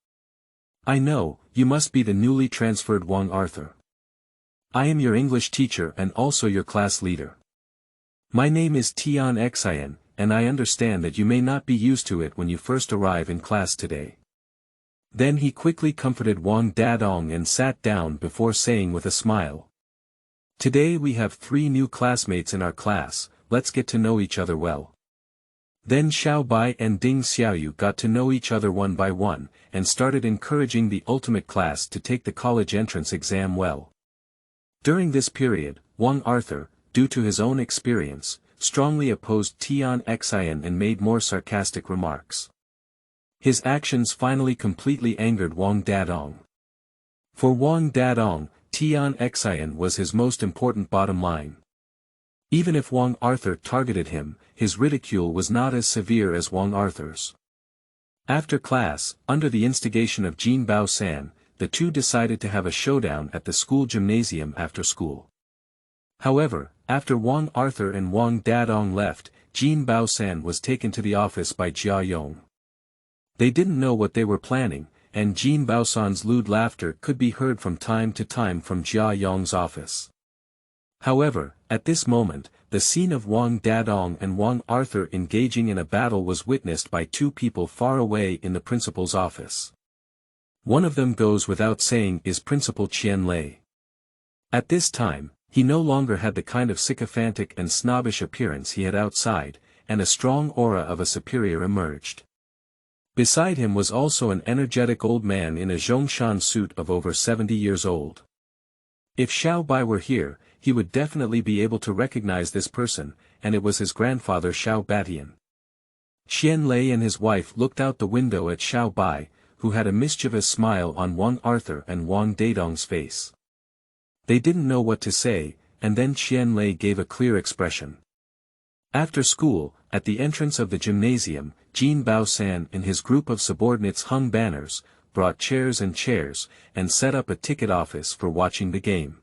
"I know, you must be the newly transferred Wang Arthur. I am your English teacher and also your class leader. My name is Tian Hongguang, and I understand that you may not be used to it when you first arrive in class today. Then he quickly comforted Wang Dadong and sat down before saying with a smile. Today we have 3 new classmates in our class, let's get to know each other well. Then Xiao Bai and Ding Xiaoyu got to know each other one by one, and started encouraging the ultimate class to take the college entrance exam well. During this period, Wang Arthur, due to his own experience, strongly opposed Tian Hongguang and made more sarcastic remarks. His actions finally completely angered Wang Dadong. For Wang Dadong, Tian Hongguang was his most important bottom line. Even if Wang Arthur targeted him, his ridicule was not as severe as Wang Arthur's. After class, under the instigation of Jin Bao San, the two decided to have a showdown at the school gymnasium after school. However, after Wang Arthur and Wang Dadong left, Jin Bao San was taken to the office by Jia Yong. They didn't know what they were planning, and Jin Bao San's lewd laughter could be heard from time to time from Jia Yong's office. However, at this moment, the scene of Wang Dadong and Wang Arthur engaging in a battle was witnessed by 2 people far away in the principal's office. One of them goes without saying is Principal Qian Lei. At this time, he no longer had the kind of sycophantic and snobbish appearance he had outside, and a strong aura of a superior emerged. Beside him was also an energetic old man in a Zhongshan suit of over 70 years old. If Xiao Bai were here, he would definitely be able to recognize this person, and it was his grandfather Xiao Batian. Qian Lei and his wife looked out the window at Xiao Bai, who had a mischievous smile on Wang Arthur and Wang Dadong's face. They didn't know what to say, and then Qian Lei gave a clear expression. After school, at the entrance of the gymnasium, Jin Bao San and his group of subordinates hung banners, brought chairs, and set up a ticket office for watching the game.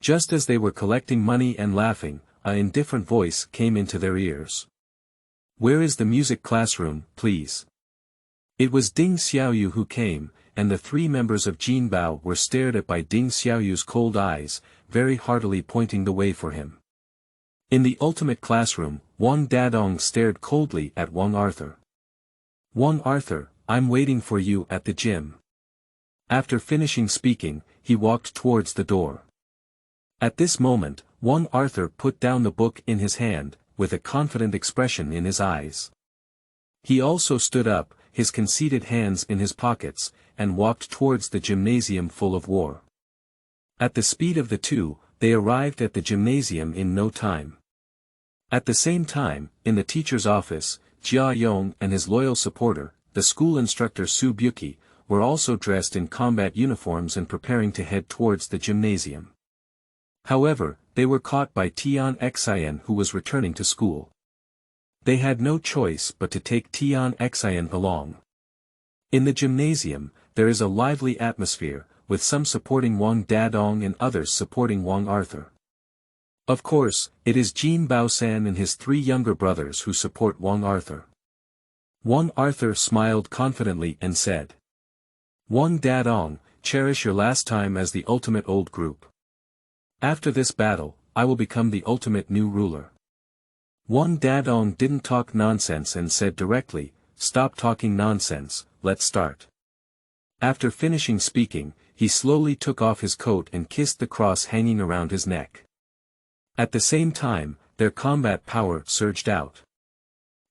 Just as they were collecting money and laughing, an indifferent voice came into their ears. "Where is the music classroom, please?" It was Ding Xiaoyu who came, and the 3 members of Jin Bao were stared at by Ding Xiaoyu's cold eyes, very heartily pointing the way for him. In the ultimate classroom, Wang Dadong stared coldly at Wang Arthur. "Wang Arthur, I'm waiting for you at the gym." After finishing speaking, he walked towards the door. At this moment, Wang Arthur put down the book in his hand, with a confident expression in his eyes. He also stood up, his conceited hands in his pockets, and walked towards the gymnasium full of war. At the speed of the 2, they arrived at the gymnasium in no time. At the same time, in the teacher's office, Jia Yong and his loyal supporter, the school instructor Su Buki, were also dressed in combat uniforms and preparing to head towards the gymnasium. However, they were caught by Tian Hongguang, who was returning to school. They had no choice but to take Tian Hongguang along. In the gymnasium, there is a lively atmosphere, with some supporting Wang Dadong and others supporting Wang Arthur. Of course, it is Jin Bao San and his 3 younger brothers who support Wang Arthur. Wang Arthur smiled confidently and said, "Wang Dadong, cherish your last time as the ultimate old group. After this battle, I will become the ultimate new ruler." Wang Dadong didn't talk nonsense and said directly, "Stop talking nonsense, let's start." After finishing speaking, he slowly took off his coat and kissed the cross hanging around his neck. At the same time, their combat power surged out.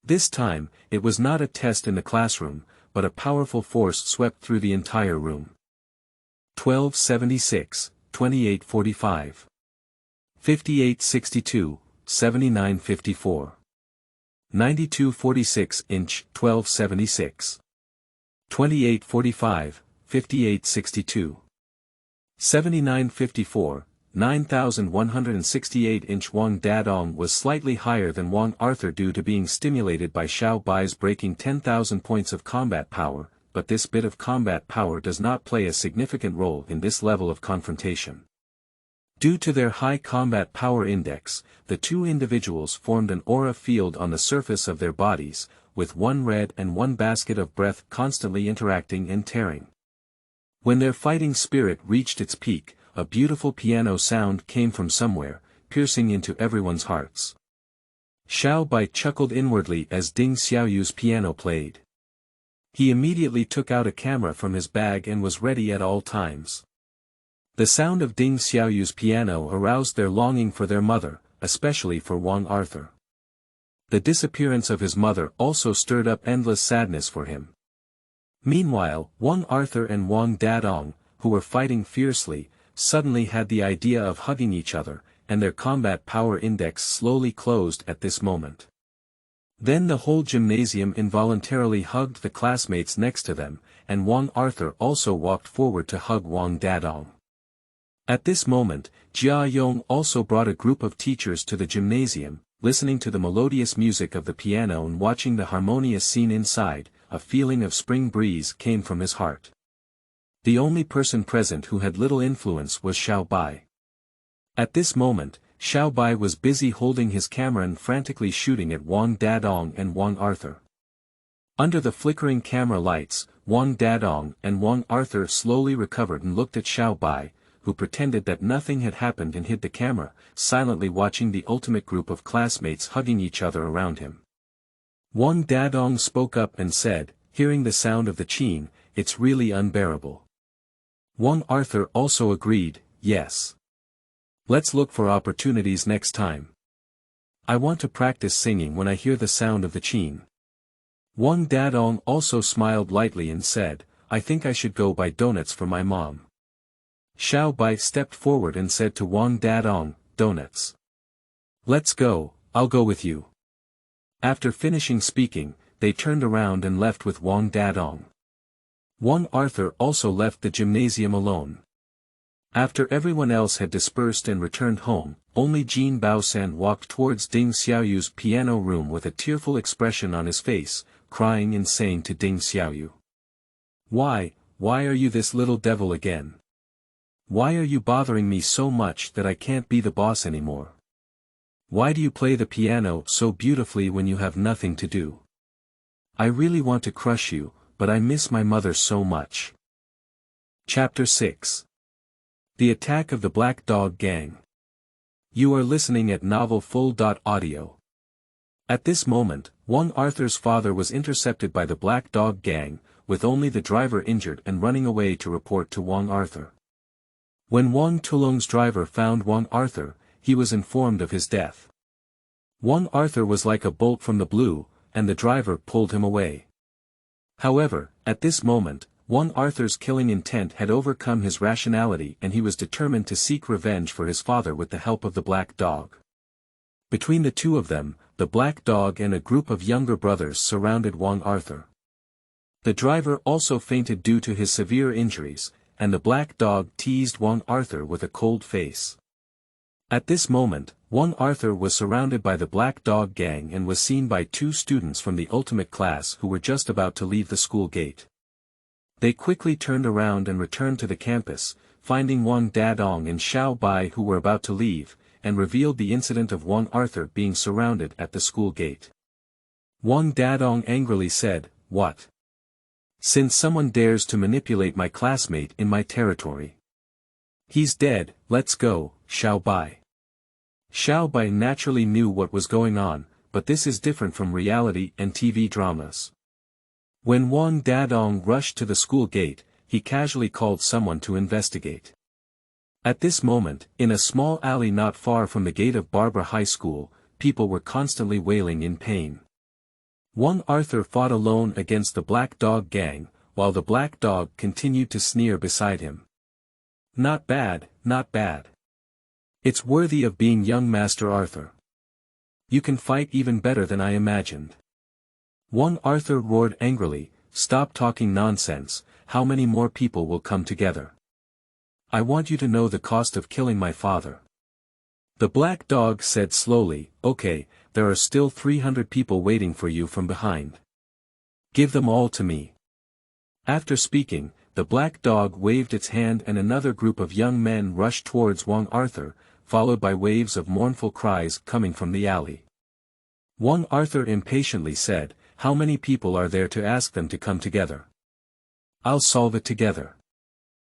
This time, it was not a test in the classroom, but a powerful force swept through the entire room. 1276, 2845. 5862, 7954. 9246-inch, 1276. 2845, 5862. 7954, 9168-inch. Wang Dadong was slightly higher than Wang Arthur due to being stimulated by Xiao Bai's breaking 10,000 points of combat power, but this bit of combat power does not play a significant role in this level of confrontation. Due to their high combat power index, the 2 individuals formed an aura field on the surface of their bodies, with 1 red and 1 basket of breath constantly interacting and tearing. When their fighting spirit reached its peak, a beautiful piano sound came from somewhere, piercing into everyone's hearts. Xiao Bai chuckled inwardly as Ding Xiaoyu's piano played. He immediately took out a camera from his bag and was ready at all times. The sound of Ding Xiaoyu's piano aroused their longing for their mother, especially for Wang Arthur. The disappearance of his mother also stirred up endless sadness for him. Meanwhile, Wang Arthur and Wang Dadong, who were fighting fiercely, suddenly had the idea of hugging each other, and their combat power index slowly closed at this moment. Then the whole gymnasium involuntarily hugged the classmates next to them, and Wang Arthur also walked forward to hug Wang Dadong. At this moment, Jia Yong also brought a group of teachers to the gymnasium, listening to the melodious music of the piano and watching the harmonious scene inside. A feeling of spring breeze came from his heart. The only person present who had little influence was Xiao Bai. At this moment, Xiao Bai was busy holding his camera and frantically shooting at Wang Dadong and Wang Arthur. Under the flickering camera lights, Wang Dadong and Wang Arthur slowly recovered and looked at Xiao Bai, who pretended that nothing had happened and hid the camera, silently watching the ultimate group of classmates hugging each other around him. Wang Dadong spoke up and said, hearing the sound of the qin, "It's really unbearable." Wang Arthur also agreed, "Yes. Let's look for opportunities next time. I want to practice singing when I hear the sound of the qin." Wang Dadong also smiled lightly and said, "I think I should go buy donuts for my mom." Xiao Bai stepped forward and said to Wang Dadong, "Donuts. Let's go, I'll go with you." After finishing speaking, they turned around and left with Wang Dadong. Wang Arthur also left the gymnasium alone. After everyone else had dispersed and returned home, only Jin Baosan walked towards Ding Xiaoyu's piano room with a tearful expression on his face, crying and saying to Ding Xiaoyu, why are you this little devil again? Why are you bothering me so much that I can't be the boss anymore? Why do you play the piano so beautifully when you have nothing to do? I really want to crush you, but I miss my mother so much." Chapter 6. The Attack of the Black Dog Gang. You are listening at novelfull.audio. At this moment, Wang Arthur's father was intercepted by the Black Dog Gang, with only the driver injured and running away to report to Wang Arthur. When Wang Tulong's driver found Wang Arthur, he was informed of his death. Wang Arthur was like a bolt from the blue, and the driver pulled him away. However, at this moment, Wang Arthur's killing intent had overcome his rationality and he was determined to seek revenge for his father with the help of the Black Dog. Between the two of them, the Black Dog and a group of younger brothers surrounded Wang Arthur. The driver also fainted due to his severe injuries, and the Black Dog teased Wang Arthur with a cold face. At this moment, Wang Arthur was surrounded by the Black Dog Gang and was seen by two students from the ultimate class who were just about to leave the school gate. They quickly turned around and returned to the campus, finding Wang Dadong and Xiao Bai who were about to leave, and revealed the incident of Wang Arthur being surrounded at the school gate. Wang Dadong angrily said, "What? Since someone dares to manipulate my classmate in my territory. He's dead, let's go, Xiao Bai." Xiao Bai naturally knew what was going on, but this is different from reality and TV dramas. When Wang Dadong rushed to the school gate, he casually called someone to investigate. At this moment, in a small alley not far from the gate of Ballet High School, people were constantly wailing in pain. Wang Arthur fought alone against the Black Dog Gang, while the Black Dog continued to sneer beside him. "Not bad, not bad. It's worthy of being young Master Arthur. You can fight even better than I imagined." Wang Arthur roared angrily, "Stop talking nonsense, how many more people will come together? I want you to know the cost of killing my father." The Black Dog said slowly, "Okay, there are still 300 people waiting for you from behind. Give them all to me." After speaking, the Black Dog waved its hand and another group of young men rushed towards Wang Arthur, followed by waves of mournful cries coming from the alley. Wang Arthur impatiently said, "How many people are there to ask them to come together? I'll solve it together."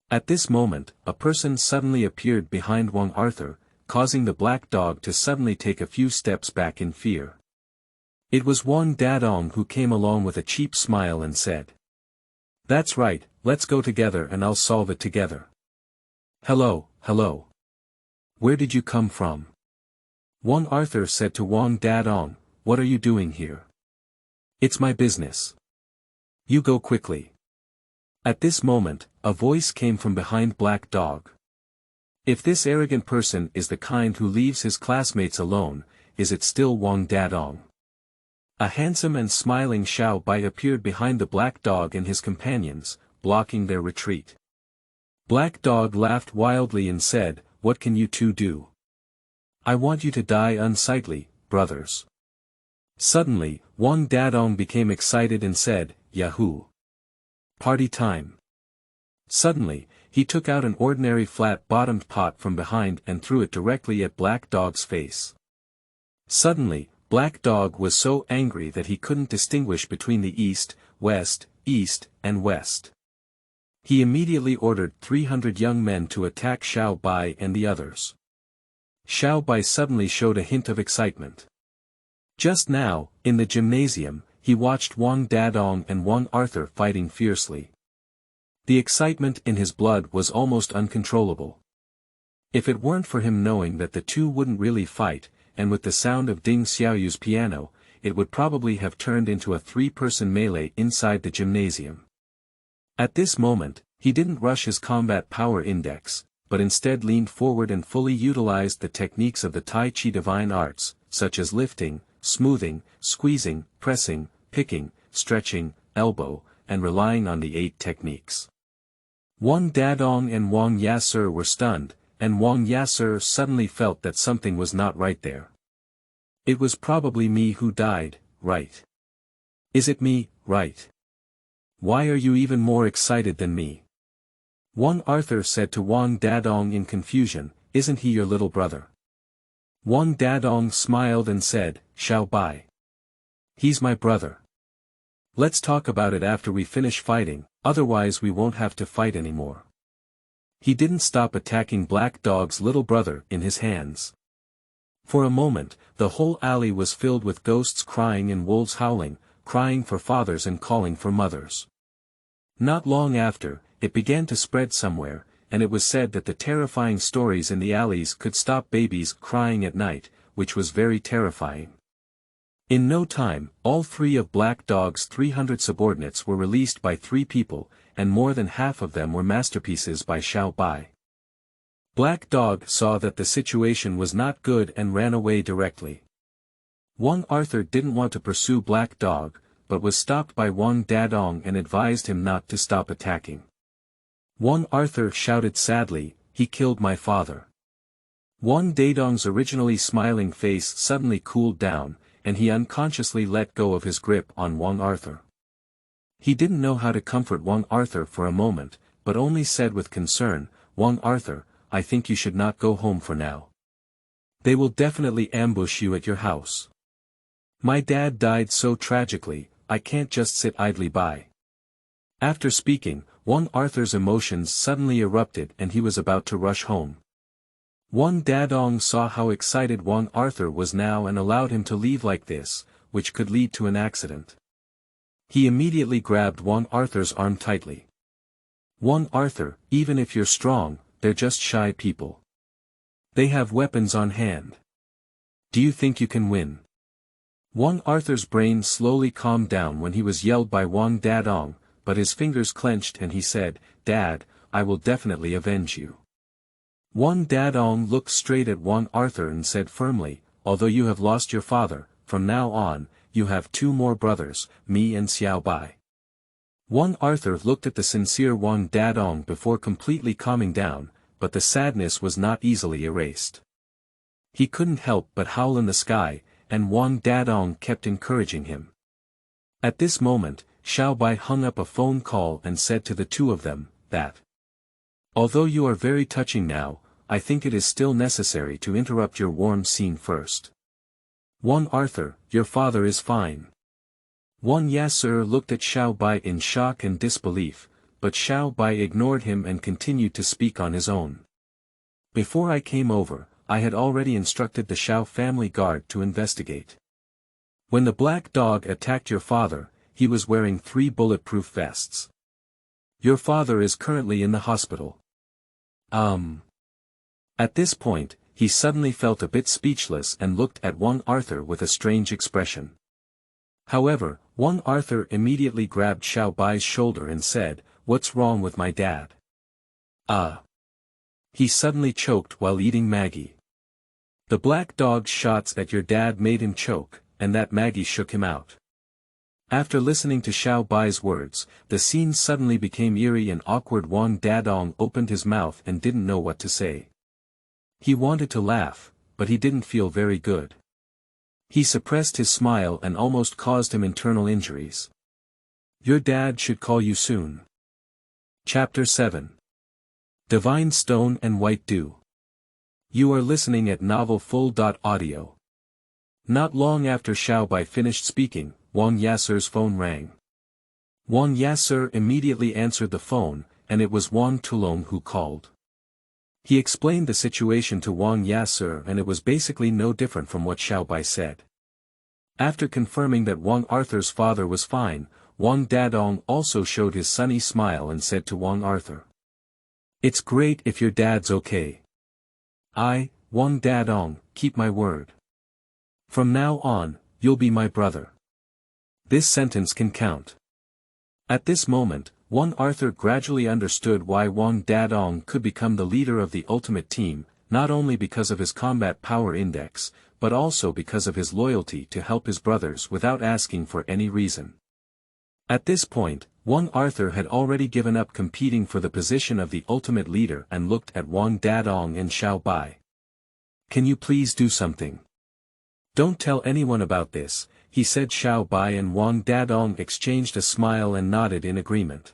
At this moment, a person suddenly appeared behind Wang Arthur, causing the Black Dog to suddenly take a few steps back in fear. It was Wang Dadong who came along with a cheap smile and said, That's right, let's go together and I'll solve it together. Hello, hello. Where did you come from? Wang Arthur said to Wang Dadong, what are you doing here? It's my business. You go quickly. At this moment, a voice came from behind Black Dog. If this arrogant person is the kind who leaves his classmates alone, is it still Wang Dadong? A handsome and smiling Xiao Bai appeared behind the Black Dog and his companions, blocking their retreat. Black Dog laughed wildly and said, what can you two do? I want you to die unsightly, brothers. Suddenly, Wang Dadong became excited and said, Yahoo! Party time! Suddenly, he took out an ordinary flat-bottomed pot from behind and threw it directly at Black Dog's face. Suddenly, Black Dog was so angry that he couldn't distinguish between the east, and west. He immediately ordered 300 young men to attack Xiao Bai and the others. Xiao Bai suddenly showed a hint of excitement. Just now, in the gymnasium, he watched Wang Dadong and Wang Arthur fighting fiercely. The excitement in his blood was almost uncontrollable. If it weren't for him knowing that the two wouldn't really fight, and with the sound of Ding Xiaoyu's piano, it would probably have turned into a three-person melee inside the gymnasium. At this moment, he didn't rush his combat power index, but instead leaned forward and fully utilized the techniques of the Tai Chi divine arts, such as lifting, smoothing, squeezing, pressing, picking, stretching, elbow, and relying on the 8 techniques. Wang Dadong and Wang Yasser were stunned, and Wang Yasser suddenly felt that something was not right there. It was probably me who died, right? Is it me, right? Why are you even more excited than me? Wang Arthur said to Wang Dadong in confusion, isn't he your little brother? Wang Dadong smiled and said, Xiao Bai. He's my brother. Let's talk about it after we finish fighting, otherwise we won't have to fight anymore. He didn't stop attacking Black Dog's little brother in his hands. For a moment, the whole alley was filled with ghosts crying and wolves howling, crying for fathers and calling for mothers. Not long after, it began to spread somewhere, and it was said that the terrifying stories in the alleys could stop babies crying at night, which was very terrifying. In no time, all 3 of Black Dog's 300 subordinates were released by 3 people, and more than half of them were masterpieces by Xiao Bai. Black Dog saw that the situation was not good and ran away directly. Wang Arthur didn't want to pursue Black Dog, but was stopped by Wang Dadong and advised him not to stop attacking. Wang Arthur shouted sadly, he killed my father. Wang Dadong's originally smiling face suddenly cooled down, and he unconsciously let go of his grip on Wang Arthur. He didn't know how to comfort Wang Arthur for a moment, but only said with concern, Wang Arthur, I think you should not go home for now. They will definitely ambush you at your house. My dad died so tragically, I can't just sit idly by. After speaking, Wang Arthur's emotions suddenly erupted and he was about to rush home. Wang Dadong saw how excited Wang Arthur was now and allowed him to leave like this, which could lead to an accident. He immediately grabbed Wang Arthur's arm tightly. Wang Arthur, even if you're strong, they're just shy people. They have weapons on hand. Do you think you can win? Wang Arthur's brain slowly calmed down when he was yelled by Wang Dadong, but his fingers clenched and he said, Dad, I will definitely avenge you. Wang Dadong looked straight at Wang Arthur and said firmly, although you have lost your father, from now on, you have 2 more brothers, me and Xiao Bai. Wang Arthur looked at the sincere Wang Dadong before completely calming down, but the sadness was not easily erased. He couldn't help but howl in the sky, and Wang Dadong kept encouraging him. At this moment, Xiao Bai hung up a phone call and said to the 2 of them, that although you are very touching now, I think it is still necessary to interrupt your warm scene first. Wang Arthur, your father is fine. Wang Yasser looked at Xiao Bai in shock and disbelief, but Xiao Bai ignored him and continued to speak on his own. Before I came over, I had already instructed the Xiao family guard to investigate. When the Black Dog attacked your father, he was wearing 3 bulletproof vests. Your father is currently in the hospital. At this point, he suddenly felt a bit speechless and looked at Wang Arthur with a strange expression. However, Wang Arthur immediately grabbed Xiao Bai's shoulder and said, "What's wrong with my dad?" He suddenly choked while eating Maggie. The black dog's shots at your dad made him choke, and that Maggie shook him out. After listening to Xiao Bai's words, the scene suddenly became eerie and awkward. Wang Dadong opened his mouth and didn't know what to say. He wanted to laugh, but he didn't feel very good. He suppressed his smile and almost caused him internal injuries. Your dad should call you soon. Chapter 7. Divine Stone and White Dew. You are listening at Novel Full.audio. Not long after Xiao Bai finished speaking, Wang Yasser's phone rang. Wang Yasser immediately answered the phone, and it was Wang Tulong who called. He explained the situation to Wang Yasser and it was basically no different from what Xiao Bai said. After confirming that Wang Arthur's father was fine, Wang Dadong also showed his sunny smile and said to Wang Arthur, "It's great if your dad's okay. I, Wang Dadong, keep my word. From now on, you'll be my brother. This sentence can count." At this moment, Wang Arthur gradually understood why Wang Dadong could become the leader of the ultimate team, not only because of his combat power index, but also because of his loyalty to help his brothers without asking for any reason. At this point, Wang Arthur had already given up competing for the position of the ultimate leader and looked at Wang Dadong and Xiao Bai. "Can you please do something? Don't tell anyone about this," he said. Xiao Bai and Wang Dadong exchanged a smile and nodded in agreement.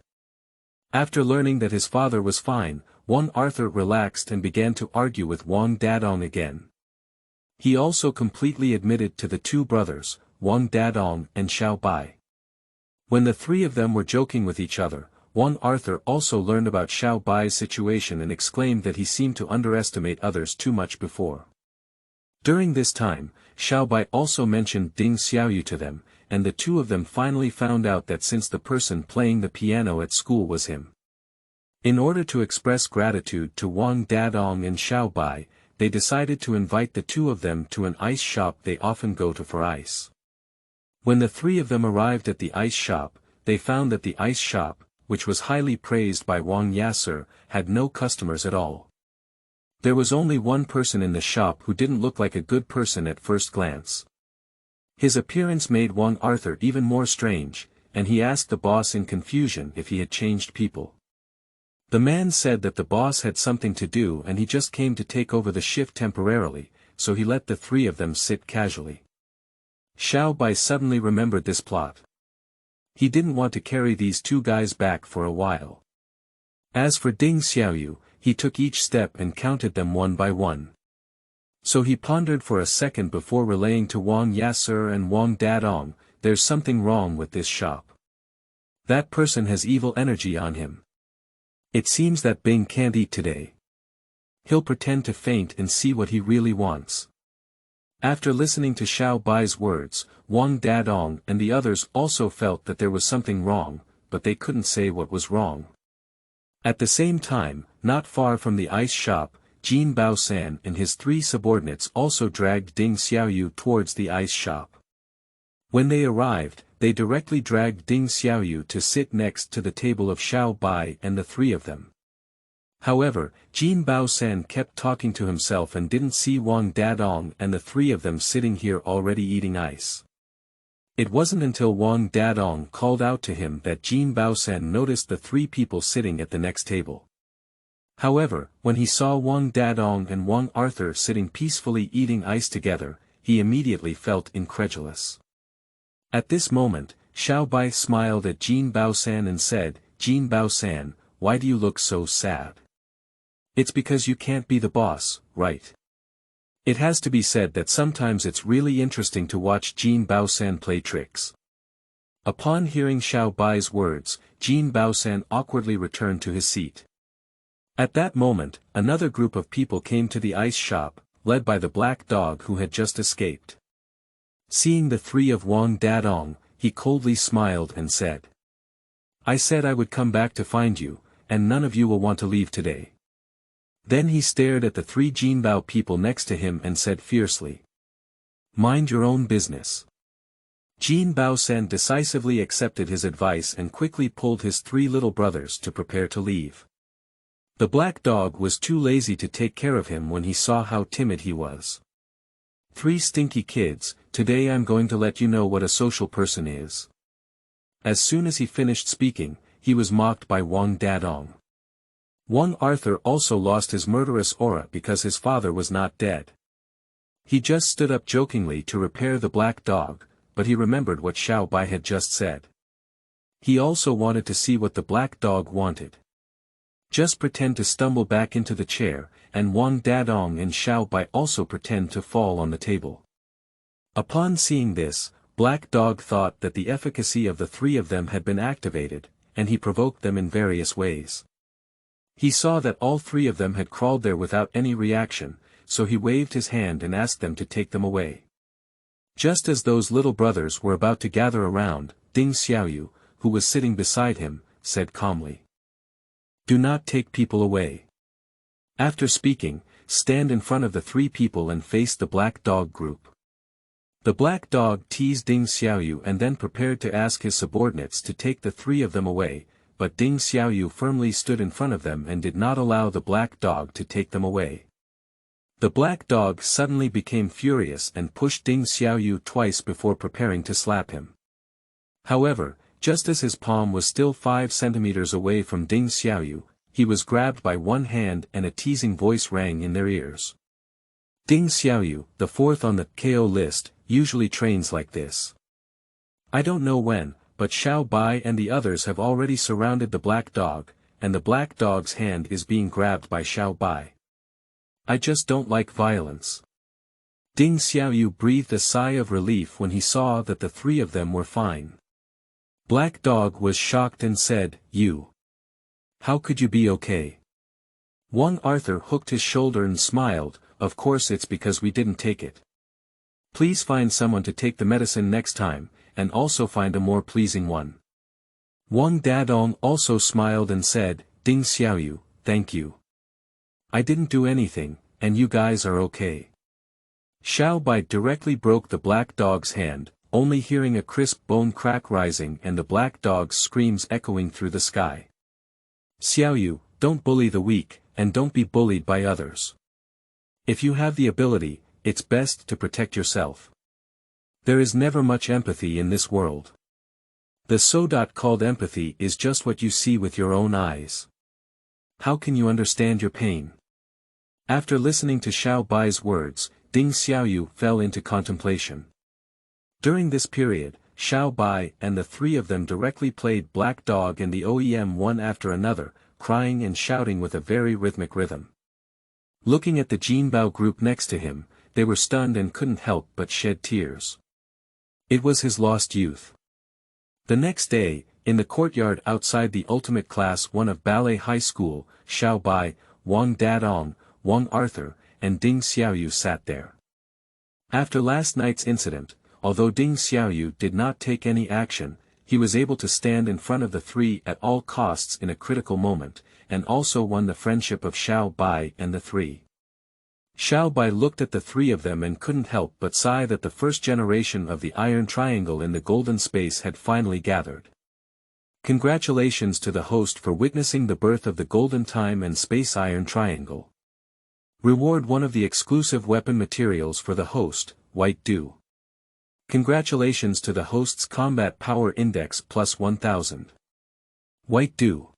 After learning that his father was fine, Wang Arthur relaxed and began to argue with Wang Dadong again. He also completely admitted to the two brothers, Wang Dadong and Xiao Bai. When the three of them were joking with each other, Wang Arthur also learned about Xiao Bai's situation and exclaimed that he seemed to underestimate others too much before. During this time, Xiao Bai also mentioned Ding Xiaoyu to them, and the two of them finally found out that since the person playing the piano at school was him. In order to express gratitude to Wang Dadong and Xiao Bai, they decided to invite the two of them to an ice shop they often go to for ice. When the three of them arrived at the ice shop, they found that the ice shop, which was highly praised by Wang Yasser, had no customers at all. There was only one person in the shop who didn't look like a good person at first glance. His appearance made Wang Arthur even more strange, and he asked the boss in confusion if he had changed people. The man said that the boss had something to do and he just came to take over the shift temporarily, so he let the three of them sit casually. Xiao Bai suddenly remembered this plot. He didn't want to carry these two guys back for a while. As for Ding Xiaoyu, he took each step and counted them one by one. So he pondered for a second before relaying to Wang Yasser and Wang Dadong, "There's something wrong with this shop. That person has evil energy on him. It seems that Bing can't eat today. He'll pretend to faint and see what he really wants." After listening to Xiao Bai's words, Wang Dadong and the others also felt that there was something wrong, but they couldn't say what was wrong. At the same time, not far from the ice shop, Jin Baosan and his three subordinates also dragged Ding Xiaoyu towards the ice shop. When they arrived, they directly dragged Ding Xiaoyu to sit next to the table of Xiao Bai and the three of them. However, Jin Baosan kept talking to himself and didn't see Wang Dadong and the three of them sitting here already eating ice. It wasn't until Wang Dadong called out to him that Jin Baosan noticed the three people sitting at the next table. However, when he saw Wang Dadong and Wang Arthur sitting peacefully eating ice together, he immediately felt incredulous. At this moment, Xiao Bai smiled at Jin Baosan and said, "Jin Baosan, why do you look so sad? It's because you can't be the boss, right?" It has to be said that sometimes it's really interesting to watch Jin Baosan play tricks. Upon hearing Xiao Bai's words, Jin Baosan awkwardly returned to his seat. At that moment, another group of people came to the ice shop, led by the black dog who had just escaped. Seeing the three of Wang Dadong, he coldly smiled and said, I said I would come back to find you, and none of you will want to leave today. Then he stared at the 3 Jinbao people next to him and said fiercely. Mind your own business. Jin Bao-sen decisively accepted his advice and quickly pulled his 3 little brothers to prepare to leave. The black dog was too lazy to take care of him when he saw how timid he was. 3 stinky kids, today I'm going to let you know what a social person is. As soon as he finished speaking, he was mocked by Wang Dadong. Wang Arthur also lost his murderous aura because his father was not dead. He just stood up jokingly to repair the black dog, but he remembered what Xiao Bai had just said. He also wanted to see what the black dog wanted. Just pretend to stumble back into the chair, and Wang Dadong and Xiao Bai also pretend to fall on the table. Upon seeing this, Black Dog thought that the efficacy of the 3 of them had been activated, and he provoked them in various ways. He saw that all 3 of them had crawled there without any reaction, so he waved his hand and asked them to take them away. Just as those little brothers were about to gather around, Ding Xiaoyu, who was sitting beside him, said calmly. Do not take people away. After speaking, stand in front of the 3 people and face the black dog group. The black dog teased Ding Xiaoyu and then prepared to ask his subordinates to take the 3 of them away, but Ding Xiaoyu firmly stood in front of them and did not allow the black dog to take them away. The black dog suddenly became furious and pushed Ding Xiaoyu twice before preparing to slap him. However, just as his palm was still 5 centimeters away from Ding Xiaoyu, he was grabbed by one hand and a teasing voice rang in their ears. Ding Xiaoyu, the 4th on the KO list, usually trains like this. I don't know when, but Xiao Bai and the others have already surrounded the black dog, and the black dog's hand is being grabbed by Xiao Bai. I just don't like violence. Ding Xiaoyu breathed a sigh of relief when he saw that the 3 of them were fine. Black Dog was shocked and said, You. How could you be okay? Wang Arthur hooked his shoulder and smiled, of course it's because we didn't take it. Please find someone to take the medicine next time, and also find a more pleasing one. Wang Dadong also smiled and said, Ding Xiaoyu, thank you. I didn't do anything, and you guys are okay. Xiao Bai directly broke the black dog's hand, only hearing a crisp bone crack rising and the black dog's screams echoing through the sky. Xiaoyu, don't bully the weak, and don't be bullied by others. If you have the ability, it's best to protect yourself. There is never much empathy in this world. The so-called empathy is just what you see with your own eyes. How can you understand your pain? After listening to Xiao Bai's words, Ding Xiaoyu fell into contemplation. During this period, Xiao Bai and the 3 of them directly played Black Dog and the OEM one after another, crying and shouting with a very rhythmic rhythm. Looking at the Jinbao group next to him, they were stunned and couldn't help but shed tears. It was his lost youth. The next day, in the courtyard outside the ultimate class 1 of Ballet High School, Xiao Bai, Wang Dadong, Wang Arthur, and Ding Xiaoyu sat there. After last night's incident, although Ding Xiaoyu did not take any action, he was able to stand in front of the 3 at all costs in a critical moment, and also won the friendship of Xiao Bai and the 3. Xiao Bai looked at the 3 of them and couldn't help but sigh that the first generation of the Iron Triangle in the Golden Space had finally gathered. Congratulations to the host for witnessing the birth of the Golden Time and Space Iron Triangle. Reward one of the exclusive weapon materials for the host, White Dew. Congratulations to the host's combat power index plus 1000. White Dew.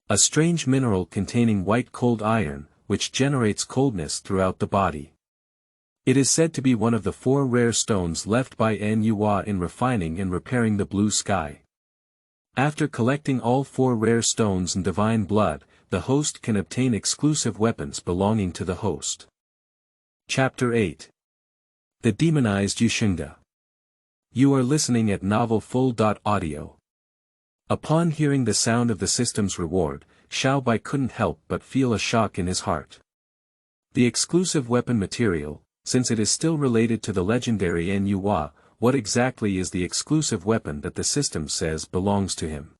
A strange mineral containing white cold iron, which generates coldness throughout the body. It is said to be one of the 4 rare stones left by Annihilation in refining and repairing the blue sky. After collecting all 4 rare stones and divine blood, the host can obtain exclusive weapons belonging to the host. Chapter 8. The Demonized Shengde. You are listening at Novel Full.audio. Upon hearing the sound of the system's reward, Xiao Bai couldn't help but feel a shock in his heart. The exclusive weapon material, since it is still related to the legendary Annihilation, what exactly is the exclusive weapon that the system says belongs to him?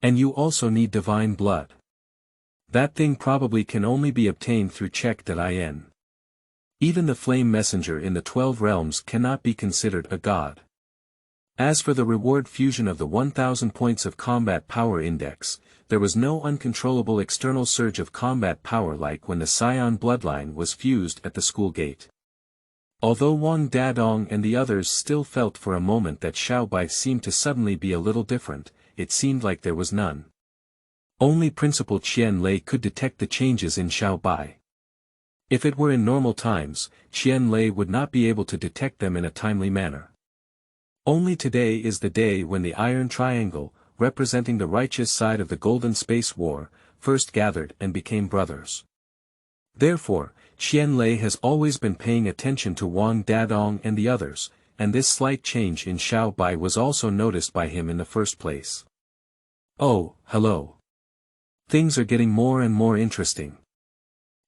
And you also need divine blood. That thing probably can only be obtained through check.in. Even the flame messenger in the 12 realms cannot be considered a god. As for the reward fusion of the 1000 points of combat power index, there was no uncontrollable external surge of combat power like when the Saiyan Bloodline was fused at the school gate. Although Wang Dadong and the others still felt for a moment that Xiao Bai seemed to suddenly be a little different, it seemed like there was none. Only Principal Qian Lei could detect the changes in Xiao Bai. If it were in normal times, Qian Lei would not be able to detect them in a timely manner. Only today is the day when the Iron Triangle, representing the righteous side of the Golden Space War, first gathered and became brothers. Therefore, Qian Lei has always been paying attention to Wang Dadong and the others, and this slight change in Xiao Bai was also noticed by him in the first place. Oh, hello. Things are getting more and more interesting.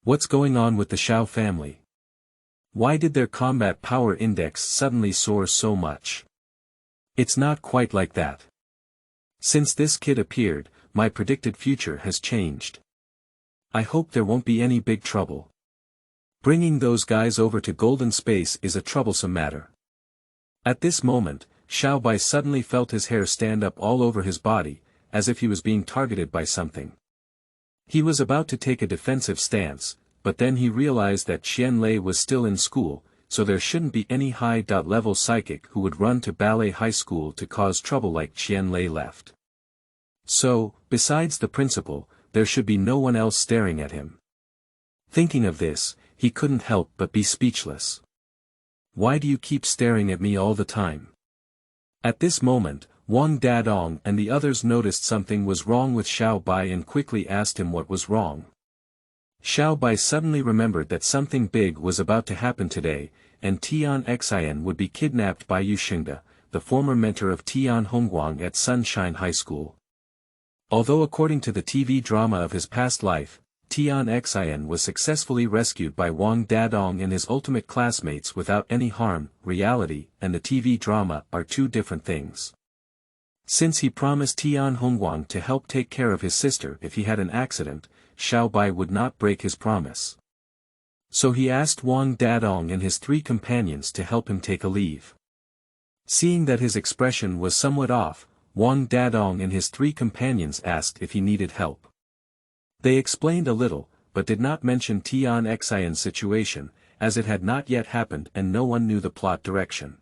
What's going on with the Xiao family? Why did their combat power index suddenly soar so much? It's not quite like that. Since this kid appeared, my predicted future has changed. I hope there won't be any big trouble. Bringing those guys over to Golden Space is a troublesome matter. At this moment, Xiao Bai suddenly felt his hair stand up all over his body, as if he was being targeted by something. He was about to take a defensive stance, but then he realized that Qian Lei was still in school, so there shouldn't be any high-level psychic who would run to Ballet High School to cause trouble like Qian Lei left. So, besides the principal, there should be no one else staring at him. Thinking of this, he couldn't help but be speechless. Why do you keep staring at me all the time? At this moment, Wang Dadong and the others noticed something was wrong with Xiao Bai and quickly asked him what was wrong. Xiao Bai suddenly remembered that something big was about to happen today, and Tian Hongguang would be kidnapped by Shengde, the former mentor of Tian Hongguang at Sunshine High School. Although according to the TV drama of his past life, Tian Hongguang was successfully rescued by Wang Dadong and his ultimate classmates without any harm, reality and the TV drama are two different things. Since he promised Tian Hongguang to help take care of his sister if he had an accident, Xiao Bai would not break his promise. So he asked Wang Dadong and his 3 companions to help him take a leave. Seeing that his expression was somewhat off, Wang Dadong and his 3 companions asked if he needed help. They explained a little, but did not mention Tian Hongguang's situation, as it had not yet happened and no one knew the plot direction.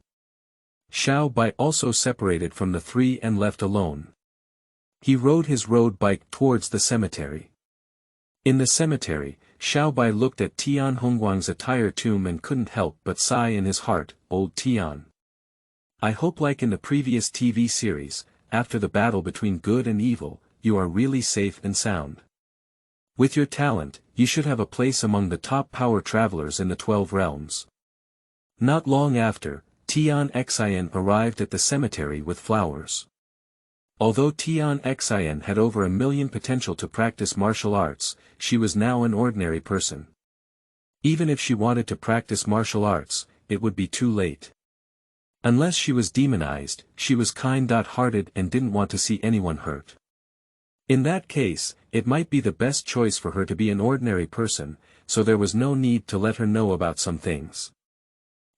Xiao Bai also separated from the 3 and left alone. He rode his road bike towards the cemetery. In the cemetery, Xiao Bai looked at Tian Hongguang's attire tomb and couldn't help but sigh in his heart, old Tian. I hope like in the previous TV series, after the battle between good and evil, you are really safe and sound. With your talent, you should have a place among the top power travelers in the 12 realms. Not long after, Tian Hongguang arrived at the cemetery with flowers. Although Tian Hongguang had over 1 million potential to practice martial arts, she was now an ordinary person. Even if she wanted to practice martial arts, it would be too late. Unless she was demonized, she was kind-hearted and didn't want to see anyone hurt. In that case, it might be the best choice for her to be an ordinary person, so there was no need to let her know about some things.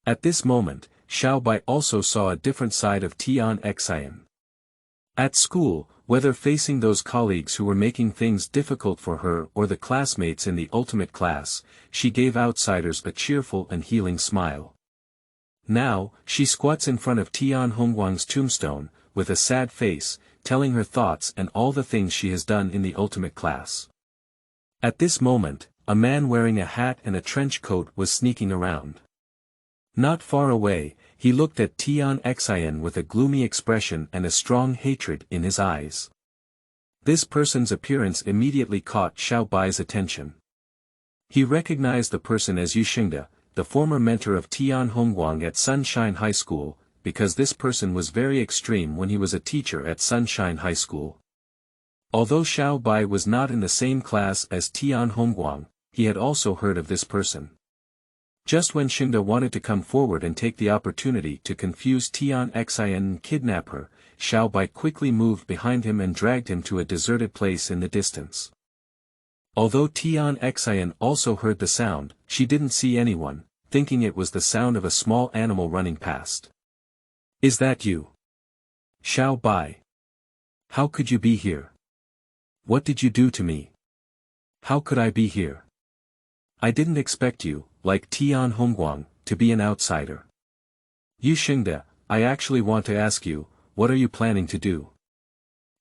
At this moment, Xiao Bai also saw a different side of Tian Hongguang. At school, whether facing those colleagues who were making things difficult for her or the classmates in the ultimate class, she gave outsiders a cheerful and healing smile. Now, she squats in front of Tian Hongguang's tombstone, with a sad face, telling her thoughts and all the things she has done in the ultimate class. At this moment, a man wearing a hat and a trench coat was sneaking around. Not far away, he looked at Tian Hongguang with a gloomy expression and a strong hatred in his eyes. This person's appearance immediately caught Xiao Bai's attention. He recognized the person as Shengde, the former mentor of Tian Hongguang at Sunshine High School, because this person was very extreme when he was a teacher at Sunshine High School. Although Xiao Bai was not in the same class as Tian Hongguang, he had also heard of this person. Just when Shengde wanted to come forward and take the opportunity to confuse Tian Hongguang and kidnap her, Xiao Bai quickly moved behind him and dragged him to a deserted place in the distance. Although Tian Hongguang also heard the sound, she didn't see anyone, thinking it was the sound of a small animal running past. "Is that you? Xiao Bai? How could you be here? What did you do to me? How could I be here? I didn't expect you, like Tian Hongguang, to be an outsider. Shengde, I actually want to ask you, what are you planning to do?"